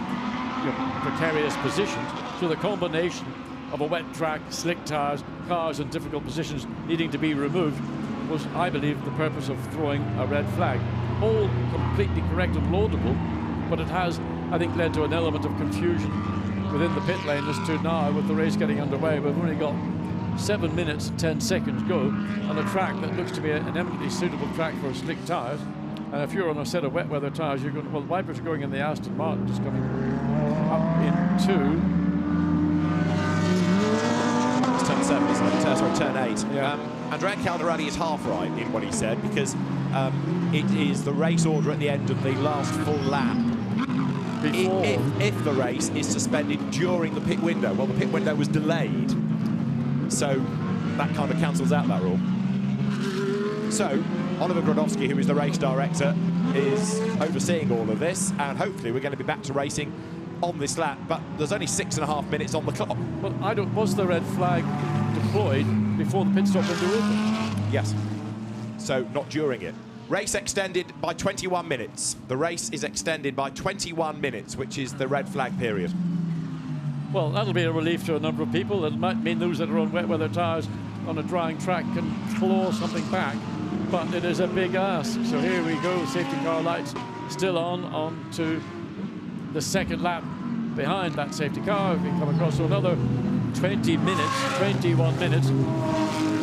precarious positions. So the combination of a wet track, slick tyres, cars in difficult positions needing to be removed was, I believe, the purpose of throwing a red flag. All completely correct and laudable, but it has, I think, led to an element of confusion within the pit lane as to now, with the race getting underway, we've only got 7 minutes and 10 seconds go on a track that looks to be an eminently suitable track for slick tyres. And if you're on a set of wet weather tyres, you're going, well, the wipers are going in the Aston Martin, just coming up into turn 7, isn't it? Sorry, turn 8. Yeah. Andrea Caldarelli is half right in what he said, because it is the race order at the end of the last full lap. If the race is suspended during the pit window, well, the pit window was delayed, so that kind of cancels out that rule. So Oliver Grodowski, who is the race director, is overseeing all of this, and hopefully we're going to be back to racing on this lap, but there's only 6.5 minutes on the clock. Well, was the red flag deployed before the pit stop window opened? Yes. So not during it. Race extended by 21 minutes. The race is extended by 21 minutes, which is the red flag period. Well, that'll be a relief to a number of people. It might mean those that are on wet weather tyres on a drying track can claw something back, but it is a big ask. So here we go, safety car lights still on to the second lap behind that safety car. We come across to another 20 minutes, 21 minutes.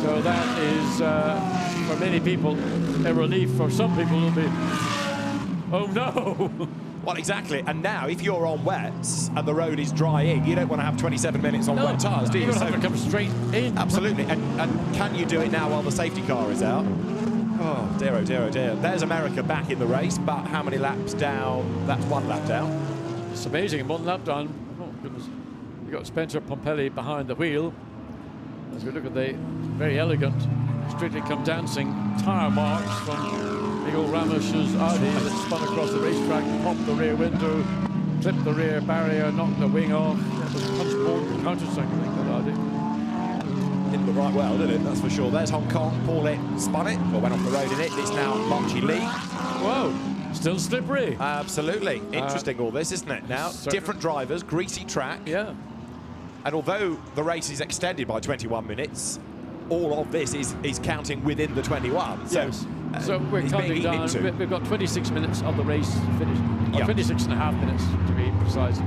So that is, for many people, a relief. For some people, it'll be, oh no. Well, exactly. And now, if you're on wets and the road is drying, you don't want to have 27 minutes on wet tyres, do you? You don't have to come straight in. Absolutely. And can you do it now while the safety car is out? Oh, dear, oh, dear, oh, dear. There's America back in the race, but how many laps down? That's 1 lap down. It's amazing. 1 lap down. Oh, goodness. You've got Spencer Pompelli behind the wheel. As we look at the very elegant Strictly Come Dancing tyre marks from big old Ramos's Audi that spun across the racetrack, popped the rear window, clipped the rear barrier, knocked the wing off. That was punch-board and counter-cycling that Audi. Didn't look right well, did it? That's for sure. There's Hong Kong. Paulet spun it, or went off the road in it. It's now Marchi Lee. Whoa, still slippery. Absolutely. Interesting all this, isn't it? Now, different drivers, greasy track. Yeah. And although the race is extended by 21 minutes, all of this is counting within the 21. So, yes. So we're counting down. We've got 26 minutes of the race finished. Or 26 and a half minutes, to be precise.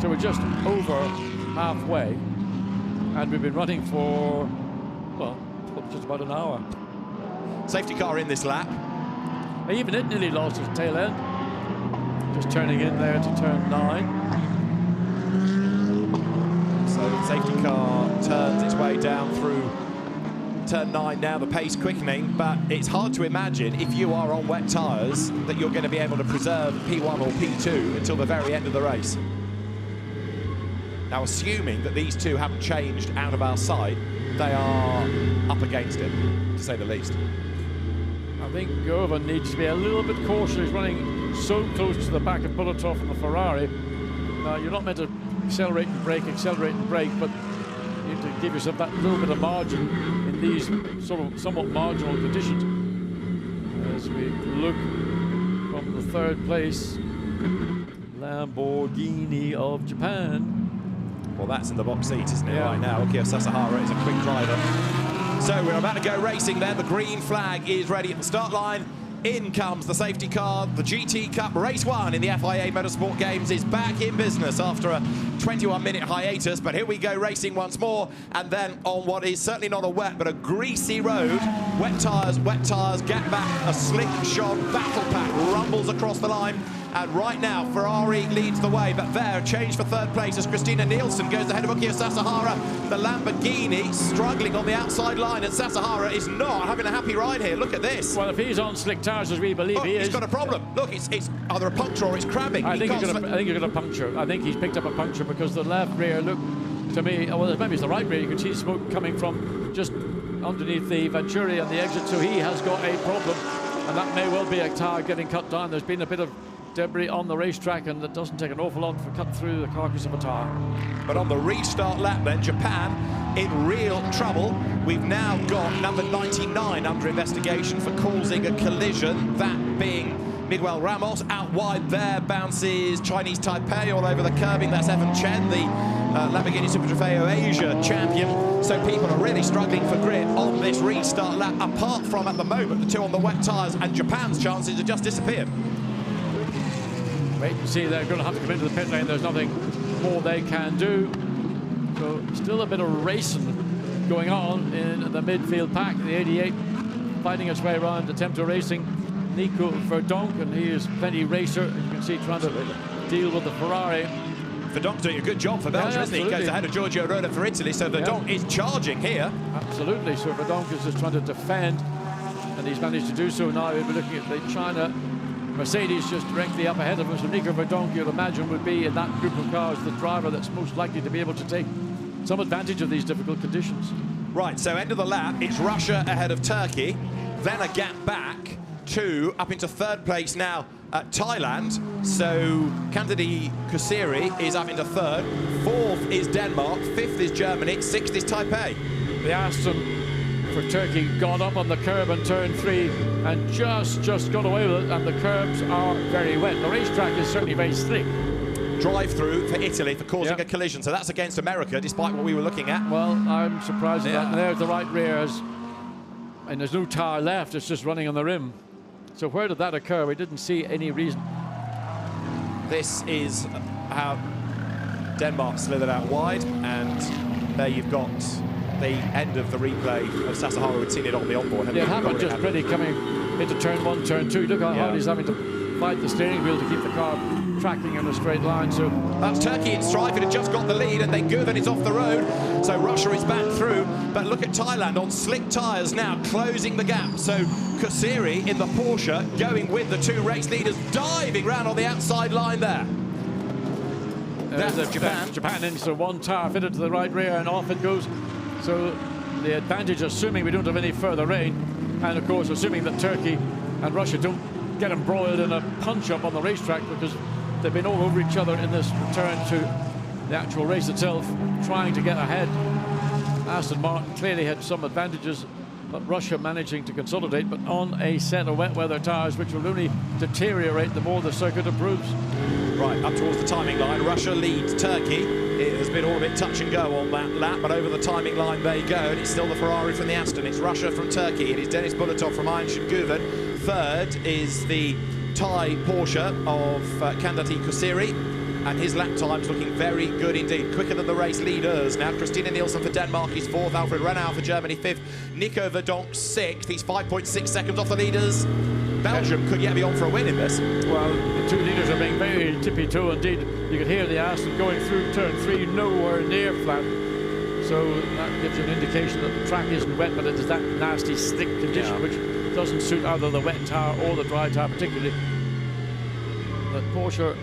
So we're just over halfway. And we've been running for, well, just about an hour. Safety car in this lap. Even it nearly lost its tail end. Just turning in there to turn 9. So the safety car turns its way down through turn 9 now, the pace quickening, but it's hard to imagine if you are on wet tyres that you're going to be able to preserve P1 or P2 until the very end of the race. Now, assuming that these two haven't changed out of our sight, they are up against it, to say the least. I think Govan needs to be a little bit cautious. He's running so close to the back of Bulletov and the Ferrari. Now, you're not meant to accelerate and brake, but you need to give yourself that little bit of margin in these sort of somewhat marginal conditions. As we look from the 3rd place, Lamborghini of Japan. Well, that's in the box seat, isn't it, yeah. right now? Akio Sasahara is a quick driver. So we're about to go racing then. The green flag is ready at the start line. In comes the safety car. The GT Cup Race 1 in the FIA Motorsport Games is back in business after a 21-minute hiatus, but here we go racing once more, and then on what is certainly not a wet but a greasy road. Wet tyres, gap back, a slick shod battle pack rumbles across the line, and right now Ferrari leads the way, but there, change for third place as Christina Nielsen goes ahead of Ukio Sasahara. The Lamborghini struggling on the outside line, and Sasahara is not having a happy ride here. Look at this. Well, if he's on slick tyres, as we believe he is... He's got a problem. Look, it's either a puncture or it's crabbing. I think he's got a puncture. I think he's picked up a puncture because the left rear, look, to me, well, maybe it's the right rear. You can see smoke coming from just underneath the Venturi and the exit, so he has got a problem, and that may well be a tyre getting cut down. There's been a bit of debris on the racetrack, and it doesn't take an awful lot to cut through the carcass of a tyre. But on the restart lap then, Japan in real trouble. We've now got number 99 under investigation for causing a collision, that being Miguel Ramos. Out wide there bounces Chinese Taipei all over the curbing. That's Evan Chen, the Lamborghini Super Trofeo Asia champion. So people are really struggling for grid on this restart lap, apart from at the moment the two on the wet tyres, and Japan's chances have just disappeared. Wait and see, they're going to have to come into the pit lane. There's nothing more they can do. So still a bit of racing going on in the midfield pack. The 88 fighting its way around, attempt to racing Nico Verdonk, and he is plenty racer. As you can see, trying to deal with the Ferrari. Verdonk's doing a good job for Belgium, isn't he? He goes ahead of Giorgio Roda for Italy, so Verdonk is charging here. Absolutely, so Verdonk is just trying to defend, and he's managed to do so now. We'll be looking at the China Mercedes just directly up ahead of us. So Nico Verdonk, you'd imagine, would be in that group of cars the driver that's most likely to be able to take some advantage of these difficult conditions. Right, so end of the lap, it's Russia ahead of Turkey, then a gap back to up into third place now at Thailand. So Kandidi Kusiri is up into third, fourth is Denmark, fifth is Germany, sixth is Taipei. The Aston for Turkey got up on the curb and turn 3 and just got away with it, and the curbs are very wet. The racetrack is certainly very slick. Drive-through for Italy for causing a collision, so that's against America, despite what we were looking at. Well, I'm surprised at that. And there's the right rear, and there's no tyre left, it's just running on the rim. So where did that occur? We didn't see any reason. This is how Denmark slithered out wide, and there you've got the end of the replay of Sasahara. We'd seen it on the onboard. Yeah, it happened just pretty coming into turn 1, turn 2. Look how hard he's having to fight the steering wheel to keep the car tracking in a straight line. So that's Turkey in strife. It had just got the lead, and then Guven is off the road. So Russia is back through. But look at Thailand on slick tyres now, closing the gap. So Kusiri in the Porsche going with the two race leaders, diving round on the outside line there. That's Japan. Japan into one tyre fitted to the right rear, and off it goes. So the advantage, assuming we don't have any further rain, and of course assuming that Turkey and Russia don't get embroiled in a punch-up on the racetrack, because they've been all over each other in this return to the actual race itself, trying to get ahead. Aston Martin clearly had some advantages, but Russia managing to consolidate, but on a set of wet weather tyres, which will only deteriorate the more the circuit improves. Right, up towards the timing line, Russia leads Turkey. It has been all a bit touch and go on that lap, but over the timing line they go, and it's still the Ferrari from the Aston. It's Russia from Turkey. It is Denis Bulatov from Ayhancan Guven. Third is the Thai Porsche of Kandidi Kusiri, and his lap time's looking very good indeed, quicker than the race leaders. Now Christina Nielsen for Denmark is fourth, Alfred Renau for Germany fifth, Nico Verdonk sixth. He's 5.6 seconds off the leaders. Belgium could yet be on for a win in this. Well, the two leaders are being very tippy-toe indeed. You could hear the Aston going through turn 3, nowhere near flat. So that gives you an indication that the track isn't wet, but it is that nasty slick condition which doesn't suit either the wet tyre or the dry tyre particularly. The Porsche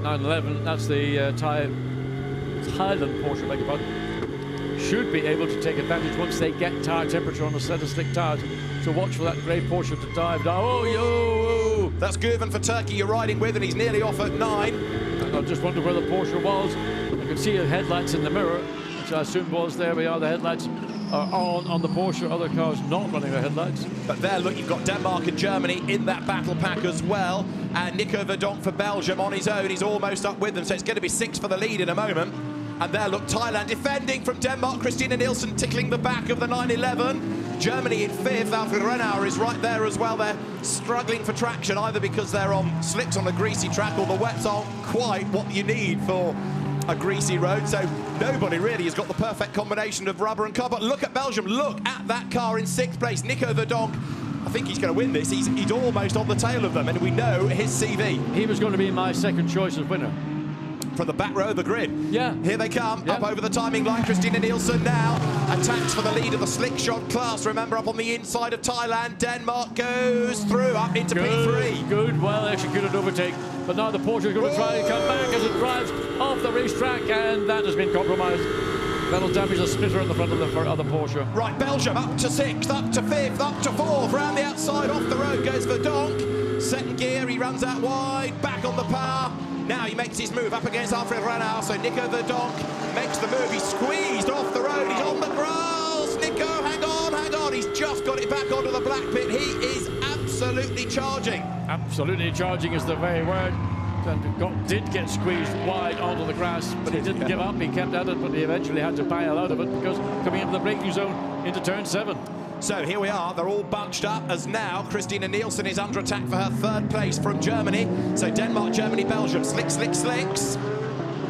911, that's the Thailand Porsche, beg your pardon, should be able to take advantage once they get tyre temperature on a set of slick tyres. So watch for that grey Porsche to dive down. Oh, yo! That's Guven for Turkey you're riding with, and he's nearly off at 9. And I just wonder where the Porsche was. I can see the headlights in the mirror, which I assume was there. We are, the headlights are on the Porsche, other cars not running their headlights. But there, look, you've got Denmark and Germany in that battle pack as well. And Nico Verdonk for Belgium on his own. He's almost up with them, so it's going to be 6 for the lead in a moment. And there, look, Thailand defending from Denmark. Christina Nielsen tickling the back of the 911. Germany in 5th. Alfred Renauer is right there as well. They're struggling for traction, either because they're on slicks on a greasy track or the wets aren't quite what you need for a greasy road. So nobody really has got the perfect combination of rubber and car. But look at Belgium. Look at that car in 6th place. Nico Verdonk. I think he's going to win this. He's almost on the tail of them, and we know his CV. He was going to be my second choice as winner. From the back row of the grid. Yeah. Here they come, up over the timing line. Christina Nielsen now attacks for the lead of the slick shot class. Remember, up on the inside of Thailand. Denmark goes through, up into P3. Good, well executed overtake. But now the Porsche is going to try and come back as it drives off the racetrack, and that has been compromised. That'll damage the splitter in the front of the Porsche. Right, Belgium up to 6th, up to 5th, up to 4th. Round the outside, off the road goes Verdonk. Second gear, he runs out wide, back on the power. Now he makes his move up against Alfred Renauer, so Nico Verdonk makes the move. He's squeezed off the road, he's on the grass. Nico, hang on, he's just got it back onto the black pit. He is absolutely charging. Absolutely charging is the very word. And did get squeezed wide onto the grass, but he didn't give up. He kept at it, but he eventually had to bail out of it because coming into the braking zone into turn 7. So here we are, they're all bunched up as now Christina Nielsen is under attack for her 3rd place from Germany. So Denmark, Germany, Belgium, slicks.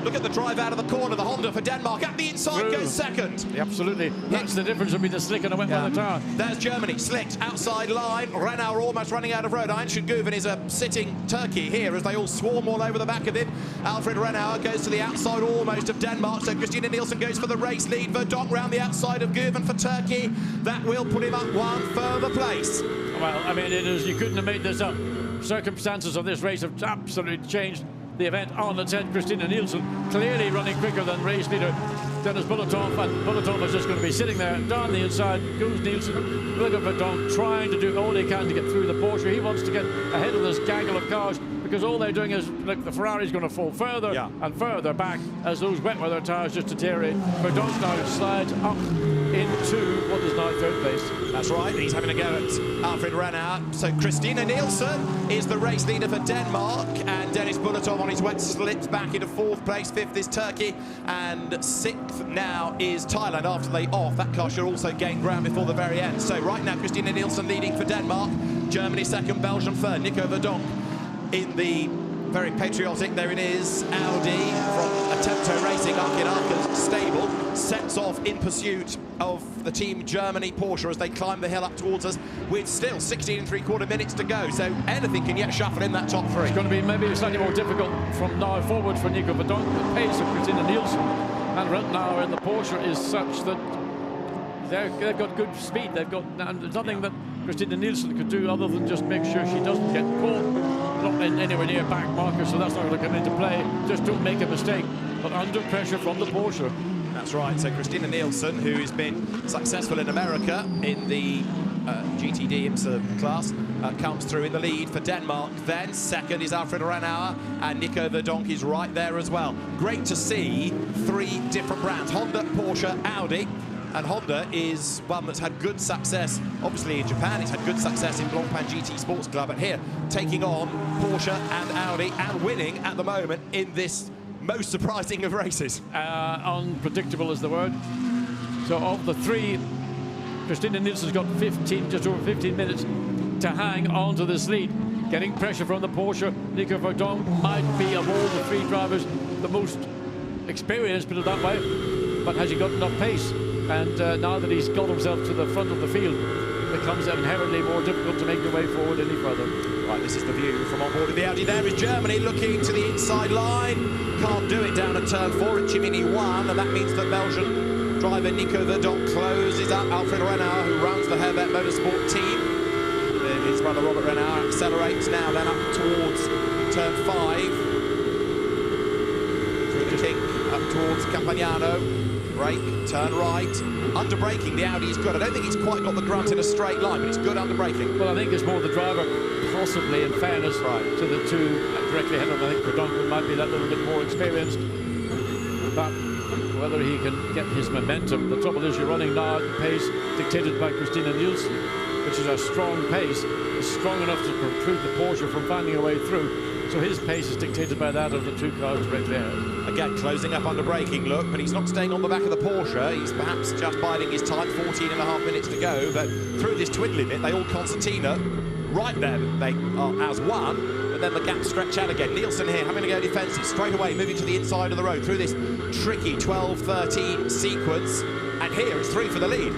Look at the drive out of the corner, the Honda for Denmark. At the inside goes 2nd. Yeah, absolutely. That's the difference between the slick and a wet weather tire. There's Germany, slicked, outside line. Renauer almost running out of road. Einstein Guven is a sitting turkey here as they all swarm all over the back of him. Alfred Renauer goes to the outside almost of Denmark. So Christina Nielsen goes for the race lead. Verdonk round the outside of Guven for Turkey. That will put him up one further place. Well, I mean, it is, you couldn't have made this up. Circumstances of this race have absolutely changed the event on its head. Christina Nielsen clearly running quicker than race leader Dennis Bulletov, and Bulletov is just going to be sitting there. Down the inside goes Nielsen, looking for Verdonk, trying to do all he can to get through the Porsche. He wants to get ahead of this gaggle of cars because all they're doing is, look, the Ferrari's going to fall further and further back as those wet weather tires just deteriorate. Verdonk now slides up into what is now 3rd place. That's right, he's having a go at Alfred Renauer. So Christina Nielsen is the race leader for Denmark, and Dennis Bulletov on his wet slips back into 4th place. 5th is Turkey, and 6th now is Thailand after they off. That car should also gain ground before the very end. So right now, Christina Nielsen leading for Denmark, Germany 2nd, Belgium 3rd. Nico Verdonk in the very patriotic, there it is, Audi from Attempto Racing, Arkin stable, sets off in pursuit of the Team Germany Porsche as they climb the hill up towards us with still 16 3/4 minutes to go. So anything can yet shuffle in that top 3. It's going to be maybe slightly more difficult from now forward for Nico Verdonk. The pace of Christina Nielsen and Renauer in the Porsche is such that they've got good speed. They've got nothing that Christina Nielsen could do other than just make sure she doesn't get caught. Not anywhere near back markers, so that's not going to come into play. Just don't make a mistake, but under pressure from the Porsche. That's right. So Christina Nielsen, who has been successful in America in the GTD IMSA class, comes through in the lead for Denmark. Then 2nd is Alfred Renauer, and Nico Verdonk is right there as well. Great to see 3 different brands, Honda, Porsche, Audi. And Honda is one that's had good success, obviously in Japan. It's had good success in Blancpain GT Sports Club, but here taking on Porsche and Audi and winning at the moment in this most surprising of races. Unpredictable is the word. So of the 3, Christina Nielsen's got just over 15 minutes to hang on to this lead. Getting pressure from the Porsche. Nico Verdonk might be, of all the 3 drivers, the most experienced, put it that way, but has he got enough pace? And now that he's got himself to the front of the field, it becomes inherently more difficult to make your way forward any further. Right, this is the view from on board of the Audi. There is Germany looking to the inside line. Can't do it down at turn 4 at Chimini 1, and that means that Belgian driver Nico Verdonk closes up Alfred Renauer, who runs the Herbert Motorsport team. His brother Robert Renauer accelerates now, then up towards turn 5. Through the kink, up towards Campagnano. Brake, turn right, under braking the Audi's good. I don't think it's quite got the grunt in a straight line, but it's good under braking. Well, I think it's more the driver, possibly in fairness to the 2 directly ahead of him. I think Verdonk might be that little bit more experienced, but whether he can get his momentum. The trouble is you're running now at the pace dictated by Christina Nielsen, which is a strong pace, is strong enough to preclude the Porsche from finding a way through. So his pace is dictated by that of the two cars directly ahead. Again, closing up under braking, look, but he's not staying on the back of the Porsche. He's perhaps just biding his time, 14.5 minutes to go, but through this twin limit, they all concertina right there. They are as one, but then the gaps stretch out again. Nielson here having to go defensive, straight away, moving to the inside of the road through this tricky 12-13 sequence, and here it's 3 for the lead.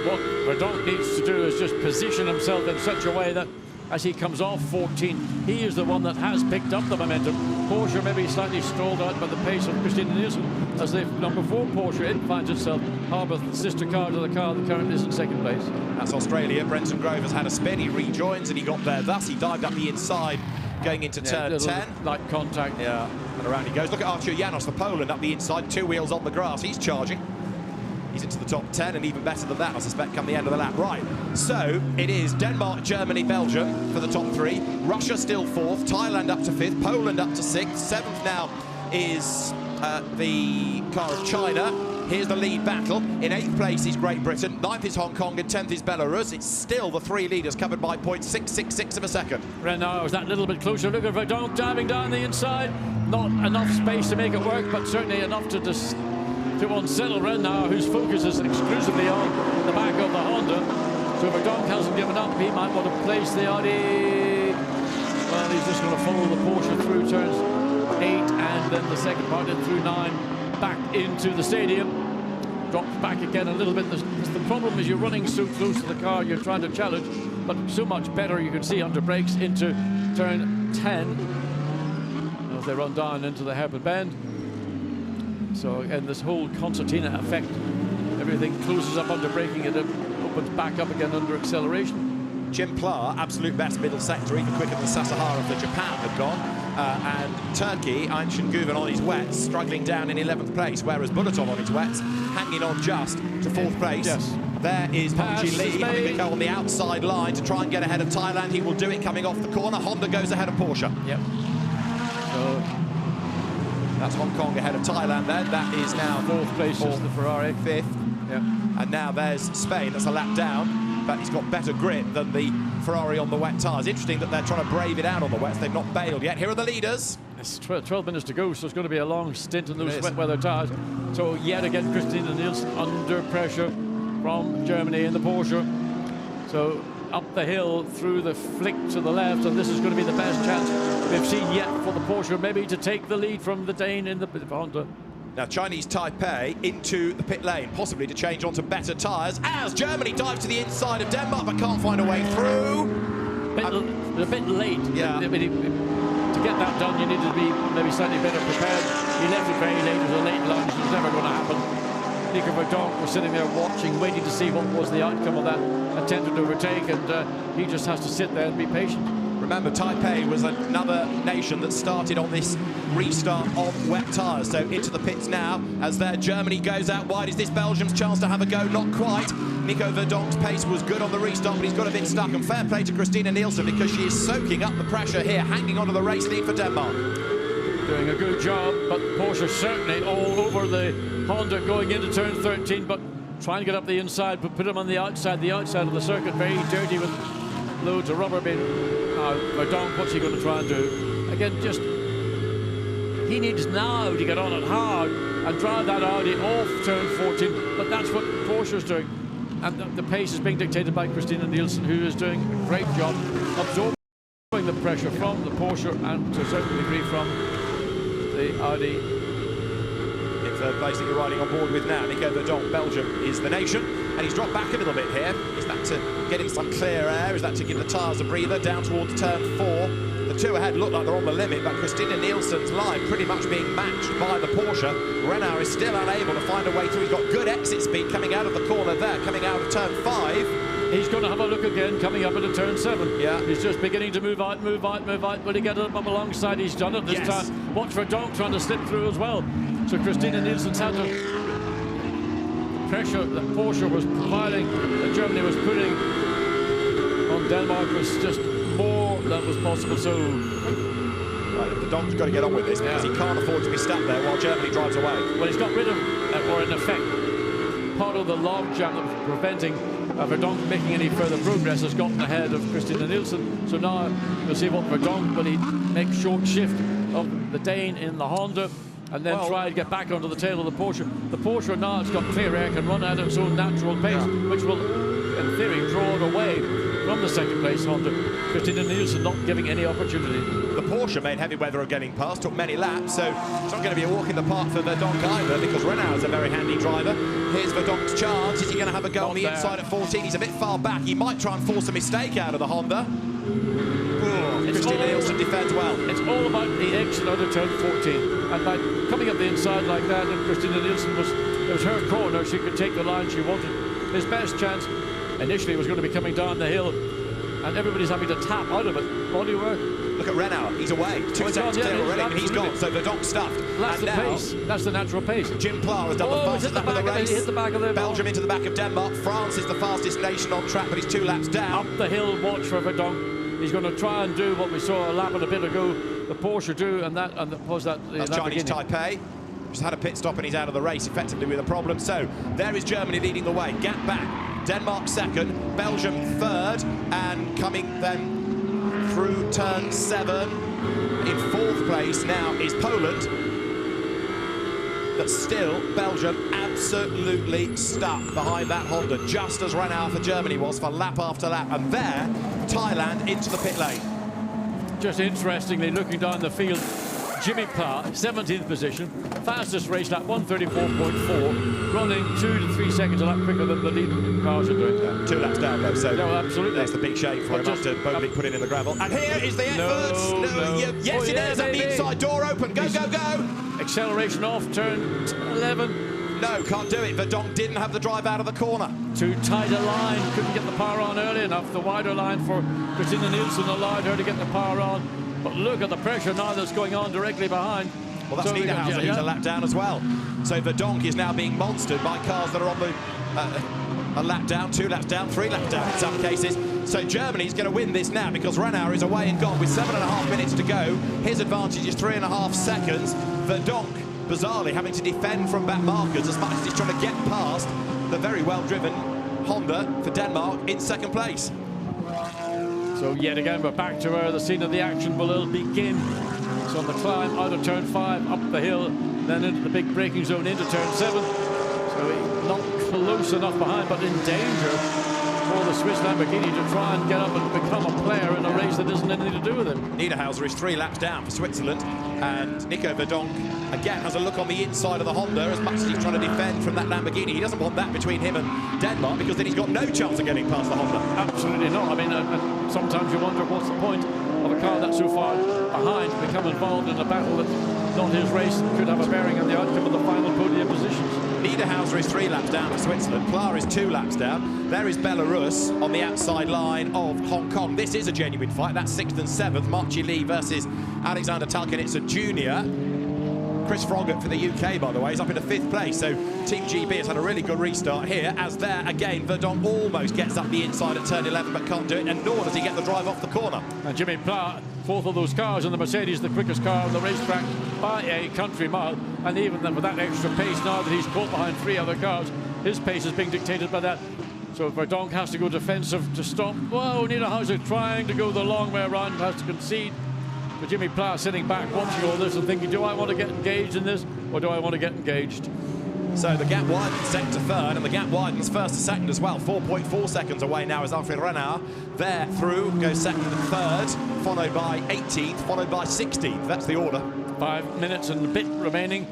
What Verdonk needs to do is just position himself in such a way that as he comes off 14, he is the one that has picked up the momentum. Porsche maybe slightly stalled out by the pace of Christina Nielsen as the number 4 Porsche, it finds itself Harbours, the sister car to the car that currently is in second place. That's Australia. Brent Engravers had a spin, he rejoins and he got there. Thus, he dived up the inside going into turn 10. Light contact. Yeah, and around he goes. Look at Artur Janos for Poland up the inside, 2 wheels on the grass. He's charging. He's into the top 10, and even better than that, I suspect, come the end of the lap. Right, so it is Denmark, Germany, Belgium for the top 3. Russia still 4th, Thailand up to 5th, Poland up to 6th. 7th now is the car of China. Here's the lead battle. In 8th place is Great Britain, 9th is Hong Kong, and 10th is Belarus. It's still the 3 leaders covered by 0.666 of a second. Renault is that little bit closer. Look at Verdonk diving down the inside. Not enough space to make it work, but certainly enough to unsettle Renault, whose focus is exclusively on the back of the Honda. So Verdonk hasn't given up. He might want to place the Audi. Well, he's just going to follow the Porsche through turns 8 and then the second part in through 9 back into the stadium. Drops back again a little bit. The problem is you're running so close to the car, you're trying to challenge, but so much better you can see under brakes into turn 10 as they run down into the hairpin bend. So again, this whole concertina effect, everything closes up under braking, it opens back up again under acceleration. Jim Pla, absolute best middle sector, even quicker than Sasahara for Japan had gone. And Turkey, Ayşin Güven on his wets, struggling down in 11th place, whereas Bulatov on his wets, hanging on just to 4th place. Yes. There is Hongji Lee having to go on the outside line to try and get ahead of Thailand. He will do it coming off the corner. Honda goes ahead of Porsche. Yep. So that's Hong Kong ahead of Thailand there. That is now 4th place is the Ferrari. 5th. Yep. And now there's Spain. That's a lap down, but he's got better grip than the Ferrari on the wet tyres. Interesting that they're trying to brave it out on the wets. They've not bailed yet. Here are the leaders. It's 12 minutes to go, so it's going to be a long stint in those wet weather tyres. So yet again, Christina Nielsen under pressure from Germany in the Porsche. So up the hill through the flick to the left, and this is going to be the best chance we've seen yet for the Porsche, maybe to take the lead from the Dane in the Honda. Now Chinese Taipei into the pit lane, possibly to change onto better tyres, as Germany dives to the inside of Denmark but can't find a way through. A bit late. Yeah. To get that done, you needed to be maybe slightly better prepared. He left it very late. It was a late lunge. It was never going to happen. Nico Verdonk was sitting there watching, waiting to see what was the outcome of that attempted overtake, and he just has to sit there and be patient. Remember, Taipei was another nation that started on this restart of wet tyres. So into the pits now as there Germany goes out wide. Is this Belgium's chance to have a go? Not quite. Nico Verdonk's pace was good on the restart, but he's got a bit stuck. And fair play to Christina Nielsen because she is soaking up the pressure here, hanging onto the race lead for Denmark. Doing a good job, but Porsche certainly all over the Honda going into turn 13, but trying to get up the inside, but put him on the outside of the circuit, very dirty with loads of rubber being. Verdonk, what's he going to try and do? Again, just he needs now to get on it hard and drive that Audi off turn 14, but that's what Porsche's doing. And the pace is being dictated by Christina Nielsen, who is doing a great job absorbing the pressure from the Porsche and to a certain degree from the Audi. In third place that you're riding on board with now, Nico Verdonk, Belgium is the nation, and he's dropped back a little bit here. Is that to getting some clear air? Is that to give the tyres a breather down towards turn 4? The two ahead look like they're on the limit, but Christina Nielsen's line pretty much being matched by the Porsche. Renault is still unable to find a way through. He's got good exit speed coming out of the corner there, coming out of turn 5. He's going to have a look again coming up into turn 7. Yeah. He's just beginning to move out. Will he get up alongside? He's done it this time. Watch for Verdonk trying to slip through as well. So Christina Nielsen's had to. The pressure that Porsche was providing, that Germany was putting on Denmark was just more than was possible. So right, Verdonk's got to get on with this because he can't afford to be stuck there while Germany drives away. Well, he's got rid of, or in effect, part of the log jam that was preventing Verdonk making any further progress has gotten ahead of Christina Nielsen. So now we'll see what Verdonk, will he make short shift of the Dane in the Honda and then try and get back onto the tail of the Porsche. The Porsche now has got clear air, can run at its own natural pace, which will, in theory, draw it away from the second place Honda. Christina Nielsen not giving any opportunity. The Porsche made heavy weather of getting past, took many laps, so it's not going to be a walk in the park for Verdonk either, because Renault is a very handy driver. Here's Verdonk's chance. Is he going to have a go on the inside at 14? He's a bit far back. He might try and force a mistake out of the Honda. Christina Nielsen defends well. It's all about the exit out of turn 14. And by coming up the inside like that, and Christina Nielsen it was her corner, she could take the line she wanted. His best chance initially was going to be coming down the hill, and everybody's having to tap out of it. Bodywork. Look at Renault, he's away. 2 seconds clear already, and he's gone. So Verdonk's stuffed. That's the pace. That's the natural pace. Jim Pla has done the fastest lap of the race. He hit the back of the Belgium into the back of Denmark. France is the fastest nation on track, but he's 2 laps down. Up the hill, watch for Verdonk. He's going to try and do what we saw a lap and a bit ago. The Porsche do, and that's Chinese Taipei. Just had a pit stop and he's out of the race effectively with a problem. So there is Germany leading the way. Gap back. Denmark second, Belgium third, and coming then through turn 7 in 4th place now is Poland. But still, Belgium absolutely stuck behind that Honda, just as Renault for Germany was for lap after lap. And there, Thailand into the pit lane. Just interestingly, looking down the field, Jimmy Pla, 17th position, fastest race lap, 134.4, running 2 to 3 seconds a lap quicker than the lead cars are doing. Yeah, 2 laps down though, so absolutely. That's the big shame for him after Bowley put it in the gravel. And here is the effort. Yes, it is. And the inside door open. Go, go, go. Acceleration off, turn 11. No, can't do it. Verdonk didn't have the drive out of the corner. Too tight a line, couldn't get the power on early enough. The wider line for Christina Nielsen allowed her to get the power on. But look at the pressure now that's going on directly behind. Well, that's Niederhauser who's a lap down as well. So Verdonk is now being monstered by cars that are on the a lap down, 2 laps down, 3 laps down in some cases. So Germany's going to win this now because Renault is away and gone with 7.5 minutes to go. His advantage is 3.5 seconds. Verdonk, bizarrely, having to defend from back markers as much as he's trying to get past the very well-driven Honda for Denmark in 2nd place. So yet again, we're back to where the scene of the action will begin. So on the climb out of turn 5, up the hill, then into the big braking zone into turn 7. So not close enough behind, but in danger for the Swiss Lamborghini to try and get up and become a player in a race that isn't anything to do with him. Niederhauser is 3 laps down for Switzerland, and Nico Verdonk again has a look on the inside of the Honda as much as he's trying to defend from that Lamborghini. He doesn't want that between him and Denmark because then he's got no chance of getting past the Honda. Absolutely not. I mean, and sometimes you wonder what's the point of a car that's so far behind to become involved in a battle that's not his race and could have a bearing on the outcome of the final podium positions. Niederhauser is 3 laps down for Switzerland. Pla is 2 laps down. There is Belarus on the outside line of Hong Kong. This is a genuine fight. That's 6th and 7th. Marchi Lee versus Alexander Talkanitsa Jr. Chris Froggatt for the UK, by the way, is up into 5th place. So Team GB has had a really good restart here. As there, again, Verdonk almost gets up the inside at turn 11, but can't do it, and nor does he get the drive off the corner. And Jimmy Pla, 4th of those cars, and the Mercedes, the quickest car on the racetrack by a country mile. And even then, with that extra pace now that he's caught behind 3 other cars, his pace is being dictated by that. So Verdonk has to go defensive to stop. Whoa, Niederhauser trying to go the long way around, has to concede. But Jimmy Pla sitting back watching all this and thinking, do I want to get engaged in this or do I want to get engaged? So the gap widens 2nd to 3rd, and the gap widens 1st to 2nd as well. 4.4 seconds away now is Alfred Renard. There through goes 2nd and 3rd, followed by 18th, followed by 16th. That's the order. 5 minutes and a bit remaining.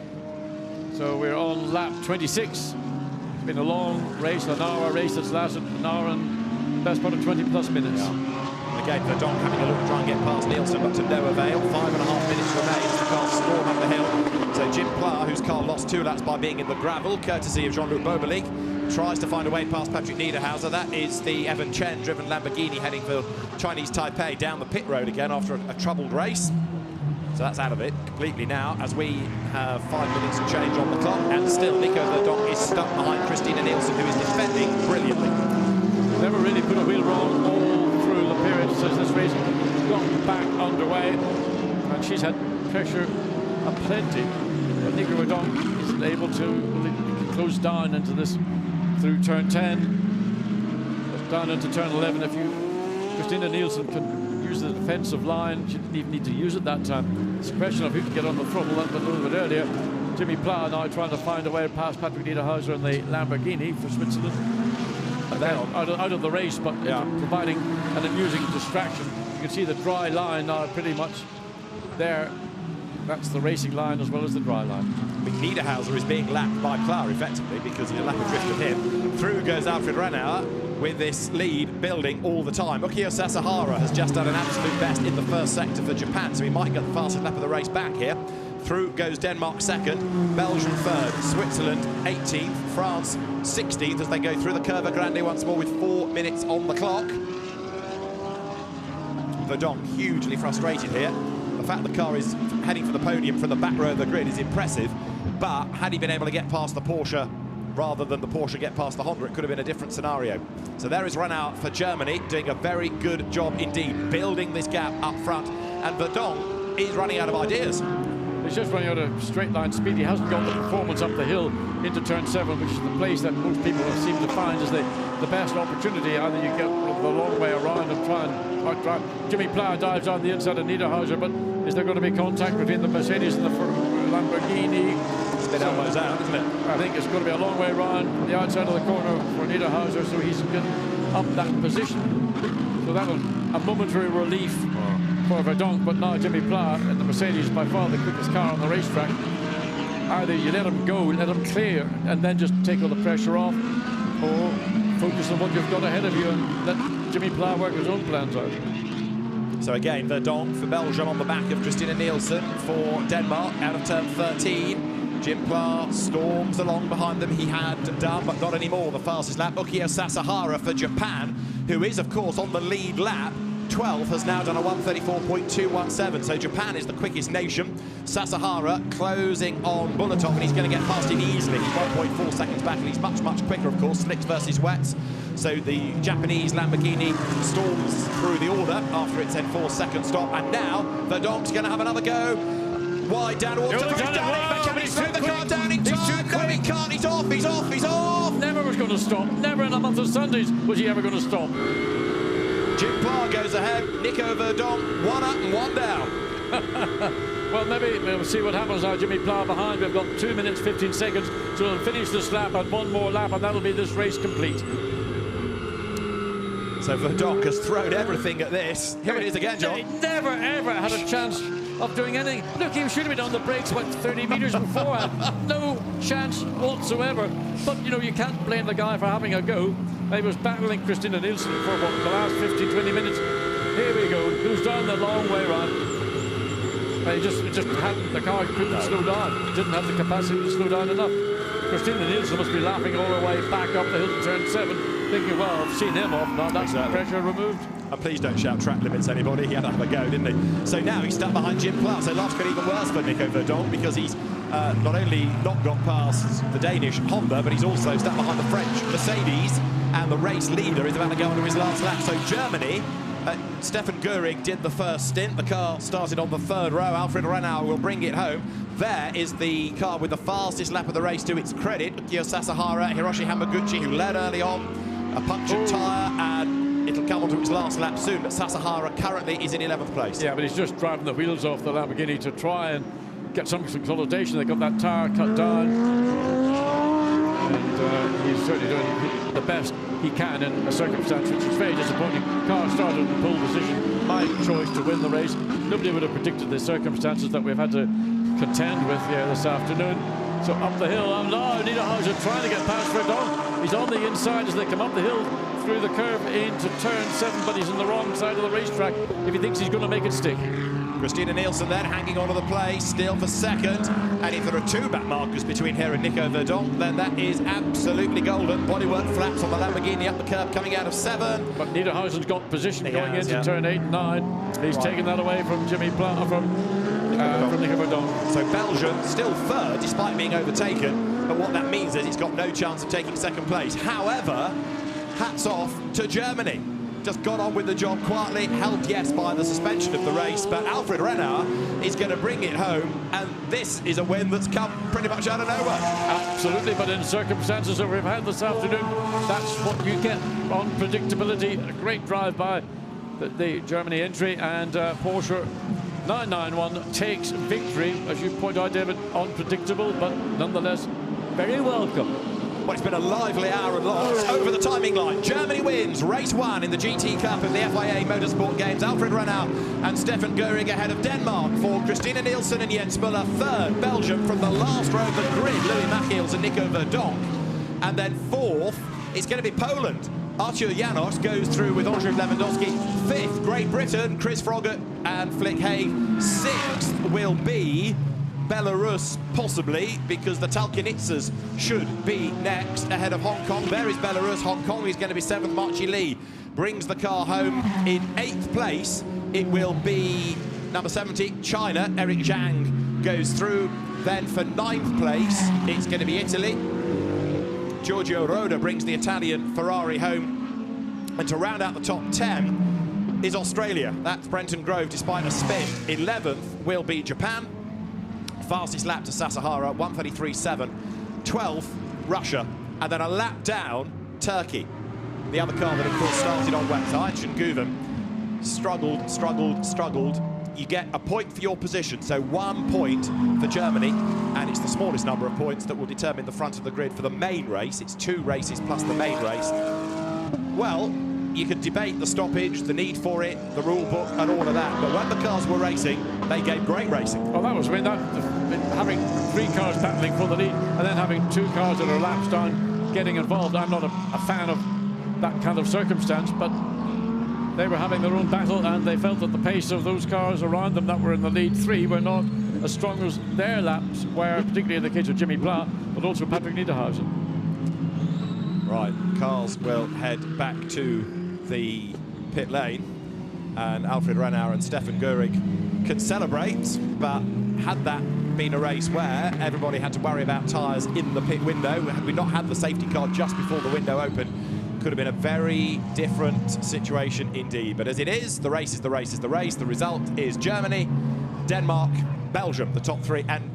So we're on lap 26. It's been a long race, an hour race that's lasted an hour and best part of 20 plus minutes. Yeah. Again, Verdonk having a look to try and get past Nielsen, but to no avail. 5.5 minutes remain as the cars storm up the hill. So Jim Pla, whose car lost 2 laps by being in the gravel, courtesy of Jean-Luc Bobelic, tries to find a way past Patrick Niederhauser. That is the Evan Chen-driven Lamborghini heading for Chinese Taipei down the pit road again after a troubled race. So that's out of it completely now, as we have 5 minutes and change on the clock, and still Nico Verdonk is stuck behind Christina Nielsen, who is defending brilliantly. Never really put a wheel wrong all through the period since this race got back underway, and she's had pressure aplenty. But Nico Verdonk isn't able to really close down into this through turn 10. down into turn 11. If Christina Nielsen can use the defensive line, she didn't even need to use it that time. It's a question of who can get on the throttle a little bit earlier. Jimmy Pla now trying to find a way past Patrick Niederhauser in the Lamborghini for Switzerland. And then out of the race, but providing an amusing distraction. You can see the dry line now pretty much there. That's the racing line as well as the dry line. I mean, Niederhauser is being lapped by Pla effectively because in a lap adrift of him. Through goes Alfred Renauer with this lead building all the time. Ukio Sasahara has just done an absolute best in the first sector for Japan, so he might get the fastest lap of the race back here. Through goes Denmark second, Belgium third, Switzerland 18th, France 16th as they go through the Curva Grande once more with 4 minutes on the clock. Verdonk hugely frustrated here. The fact the car is heading for the podium from the back row of the grid is impressive, but had he been able to get past the Porsche rather than the Porsche get past the Honda, it could have been a different scenario. So there is Renauer for Germany, doing a very good job indeed, building this gap up front, and Verdonk is running out of ideas. He's just running out of straight line speed. He hasn't got the performance up the hill into turn 7, which is the place that most people seem to find is the best opportunity. Either you get the long way around and try and out-drive. Jimmy Pla dives down the inside of Niederhauser, but is there going to be contact between the Mercedes and the Lamborghini? It's a bit elbows out, isn't it? I think it's going to be a long way around the outside of the corner for Niederhauser, so he's getting up that position. So that'll a momentary relief for Verdonk, but now Jimmy Pla and the Mercedes, by far the quickest car on the racetrack. Either you let him go, let him clear, and then just take all the pressure off, or focus on what you've got ahead of you and let Jimmy Pla work his own plans out. So again, Verdonk for Belgium on the back of Christina Nielsen for Denmark out of turn 13. Jim Pla storms along behind them. He had done, but not anymore, the fastest lap. Ukio Sasahara for Japan, who is, of course, on the lead lap. 12th has now done a 1:34.217, so Japan is the quickest nation. Sasahara closing on Bulatov, and he's going to get past him easily. He's 1.4 seconds back, and he's much, much quicker, of course. Slicks versus wets. So the Japanese Lamborghini storms through the order after its enforced second stop, and now Verdonk's going to have another go. Wide down towards the first down, but he's thrown the car down in time. No, he can't, he's off, he's off, he's off! Never was going to stop. Never in a month of Sundays was he ever going to stop. Jim Pla goes ahead, Nico Verdonk, one up and one down. Well, maybe we'll see what happens now. Jimmy Pla behind. We've got 2 minutes, 15 seconds. So we'll finish this lap and one more lap, and that'll be this race complete. So Verdonk has thrown everything at this. Here it is again, John. He never, ever had a chance of doing anything. Look, he should have been on the brakes about 30 metres beforehand. No chance whatsoever. But, you know, you can't blame the guy for having a go. He was battling Christina Nielsen for what, the last 15, 20 minutes. Here we go. Who's down the long way round? He just hadn't, the car couldn't slow down. Didn't have the capacity to slow down enough. Christina Nielsen must be laughing all her way back up the hill to turn 7, thinking, well, I've seen him off now. That's the pressure removed. And please don't shout track limits, anybody. He had to have a go, didn't he? So now he's stuck behind Jim Pla. So life's got even worse for Nico Verdonk because he's not only not got past the Danish Honda, but he's also stuck behind the French Mercedes, and the race leader is about to go onto his last lap. So Germany, Stefan Göring did the first stint. The car started on the 3rd row. Alfred Renauer will bring it home. There is the car with the fastest lap of the race to its credit. Ukio Sasahara, Hiroshi Hamaguchi, who led early on, a punctured tyre, and it'll come onto its last lap soon. But Sasahara currently is in 11th place. Yeah, but he's just driving the wheels off the Lamborghini to try and get some consolidation. They got that tyre cut down, and he's certainly doing the best he can in a circumstance which is very disappointing. Car started in pole position, my choice to win the race. Nobody would have predicted the circumstances that we've had to contend with here this afternoon. So up the hill, and now Niederhauser trying to get past Verdonk. He's on the inside as they come up the hill through the curve into turn 7, but he's on the wrong side of the racetrack if he thinks he's going to make it stick. Christina Nielsen then hanging onto the place, still for second. And if there are 2 back markers between her and Nico Verdonk, then that is absolutely golden. Bodywork flaps on the Lamborghini up the curb, coming out of 7. But Niederhausen's got position going into turn 8 and 9. He's taken that away from Jimmy Pla, from Nico Verdonk. So Belgium still 3rd, despite being overtaken. But what that means is it's got no chance of taking 2nd place. However, hats off to Germany. just got on with the job quietly, helped, yes, by the suspension of the race, but Alfred Renard is going to bring it home, and this is a win that's come pretty much out of nowhere. Absolutely, but in circumstances that we've had this afternoon, that's what you get. Unpredictability, a great drive by the Germany entry, and Porsche 991 takes victory. As you point out, David, unpredictable, but nonetheless very welcome. Well, it's been a lively hour and lots over the timing line. Germany wins race 1 in the GT Cup of the FIA Motorsport Games. Alfred Renard and Stefan Göring ahead of Denmark for Christina Nielsen and Jens Müller. Third, Belgium from the last row of the grid, Louis Machiels and Nico Verdonk. And then fourth, it's going to be Poland. Artur Janos goes through with Andrzej Lewandowski. Fifth, Great Britain, Chris Froggatt and Flick Haig. Sixth will be Belarus, possibly, because the Talkinitsas should be next ahead of Hong Kong. There is Belarus. Hong Kong is going to be 7th. Marchi Lee brings the car home in 8th place. It will be number 70, China. Eric Zhang goes through. Then for 9th place, it's going to be Italy. Giorgio Roda brings the Italian Ferrari home. And to round out the top 10 is Australia. That's Brenton Grove, despite a spin. 11th will be Japan. Fastest lap to Sasahara, 1:33.7. 12th, Russia. And then a lap down, Turkey. The other car that, of course, started on wet. So Ayşen Güven struggled. You get a point for your position, so 1 point for Germany, and it's the smallest number of points that will determine the front of the grid for the main race. It's 2 races plus the main race. Well, you could debate the stoppage, the need for it, the rule book, and all of that, but when the cars were racing, they gave great racing. Well, that was, having 3 cars battling for the lead, and then having 2 cars that are laps down getting involved. I'm not a fan of that kind of circumstance, but they were having their own battle, and they felt that the pace of those cars around them that were in the lead 3 were not as strong as their laps were, particularly in the case of Jimmy Pla, but also Patrick Niederhausen. Right, cars will head back to the pit lane, and Alfred Renard and Stefan Göring can celebrate, but had that been a race where everybody had to worry about tyres in the pit window, had we not had the safety car just before the window opened, could have been a very different situation indeed. But as it is, the race is the race is the race. The result is Germany, Denmark, Belgium, the top 3. And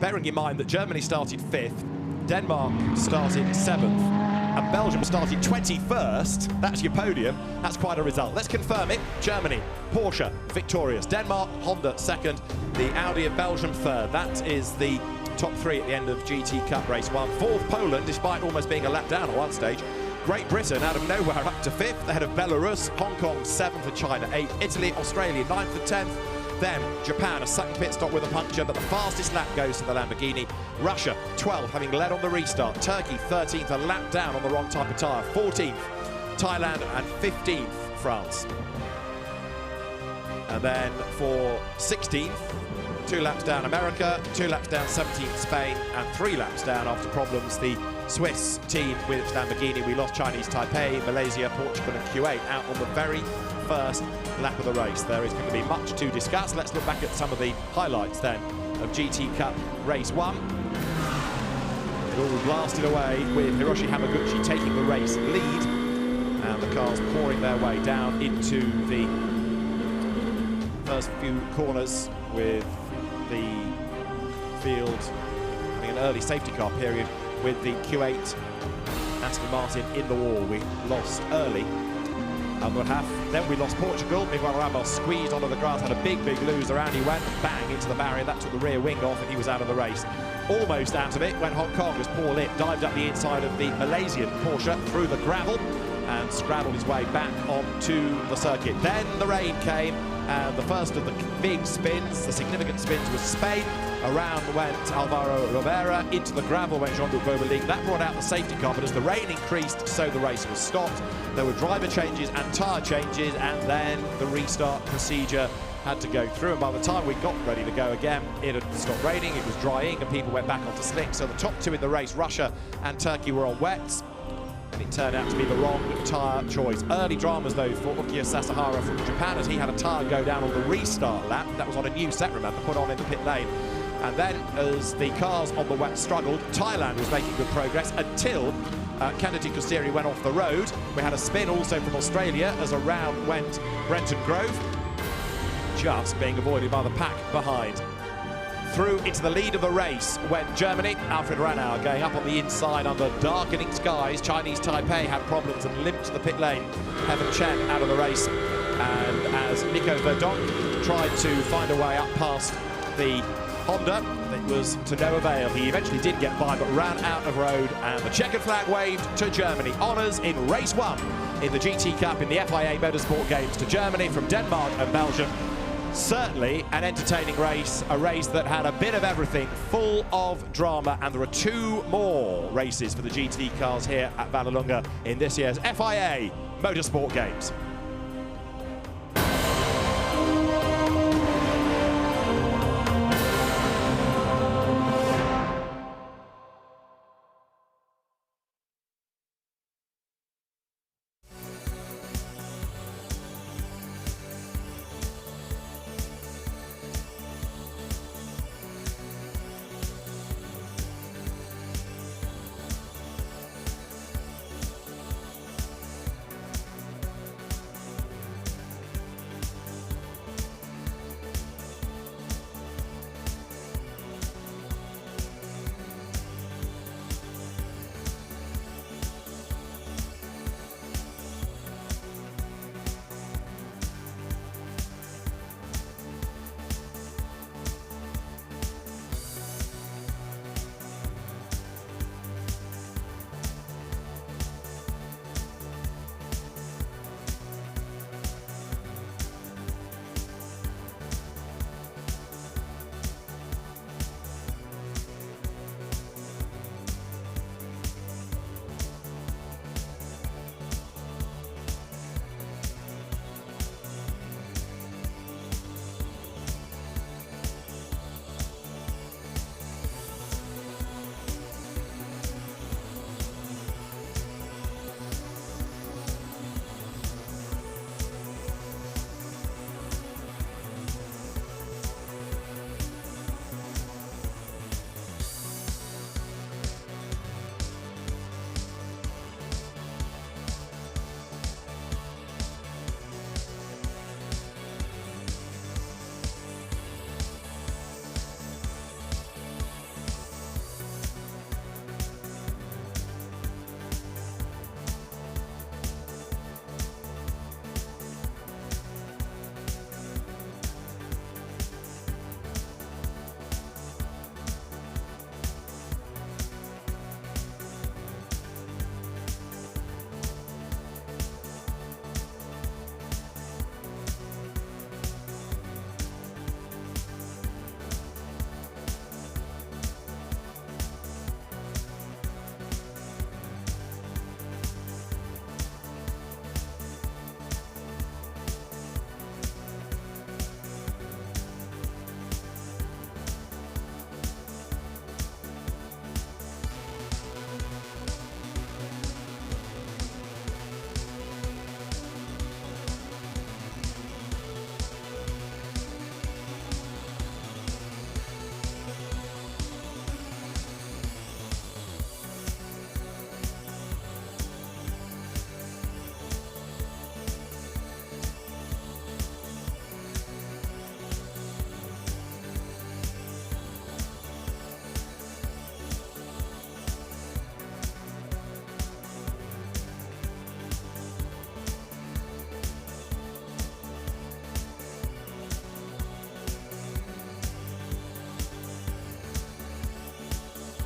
bearing in mind that Germany started 5th, Denmark started 7th, and Belgium started 21st, that's your podium. That's quite a result. Let's confirm it. Germany, Porsche, victorious. Denmark, Honda, 2nd. The Audi of Belgium, 3rd. That is the top 3 at the end of GT Cup race 1. 4th, Poland, despite almost being a lap down at one stage. Great Britain out of nowhere up to 5th, ahead of Belarus. Hong Kong 7th and China 8th. Italy, Australia 9th and 10th. Then Japan, a second pit stop with a puncture, but the fastest lap goes to the Lamborghini. Russia 12th, having led on the restart. Turkey 13th, a lap down on the wrong type of tyre. 14th, Thailand, and 15th, France. And then for 16th, 2 laps down America, 2 laps down 17th Spain, and 3 laps down after problems the Swiss team with Lamborghini. We lost Chinese Taipei, Malaysia, Portugal and Kuwait out on the very first lap of the race. There is going to be much to discuss. Let's look back at some of the highlights then of GT Cup race 1. It all blasted away with Hiroshi Hamaguchi taking the race lead, and the cars pouring their way down into the first few corners, with the field having an early safety car period with the Q8 Aston Martin in the wall. We lost early Albert half. Then we lost Portugal. Miguel Ramos squeezed onto the grass, had a big loser. Around he went, bang, into the barrier. That took the rear wing off, and he was out of the race. Almost out of it when Hong Kong, as Paul Litt dived up the inside of the Malaysian Porsche through the gravel and scrabbled his way back onto the circuit. Then the rain came, and the first of the big spins, the significant spins, was Spain. Around went Alvaro Rivera, into the gravel went Jean-Luc Boberling. That brought out the safety car, but as the rain increased, so the race was stopped. There were driver changes and tyre changes, and then the restart procedure had to go through. And by the time we got ready to go again, it had stopped raining, it was drying, and people went back onto slicks. So the top 2 in the race, Russia and Turkey, were on wets. And it turned out to be the wrong tyre choice. Early dramas, though, for Ukiyo Sasahara from Japan, as he had a tyre go down on the restart lap. That was on a new set, remember, put on in the pit lane. And then, as the cars on the wet struggled, Thailand was making good progress until Kennedy Costeri went off the road. We had a spin also from Australia as around went Brent and Grove, just being avoided by the pack behind. Through into the lead of the race went Germany. Alfred Ranauer going up on the inside under darkening skies. Chinese Taipei had problems and limped to the pit lane. Heaven Chen out of the race. And as Nico Verdonk tried to find a way up past the Honda, it was to no avail. He eventually did get by, but ran out of road, and the checkered flag waved to Germany. Honours in race 1 in the GT Cup in the FIA Motorsport Games to Germany from Denmark and Belgium. Certainly an entertaining race, a race that had a bit of everything, full of drama, and there are 2 more races for the GT cars here at Vallelunga in this year's FIA Motorsport Games.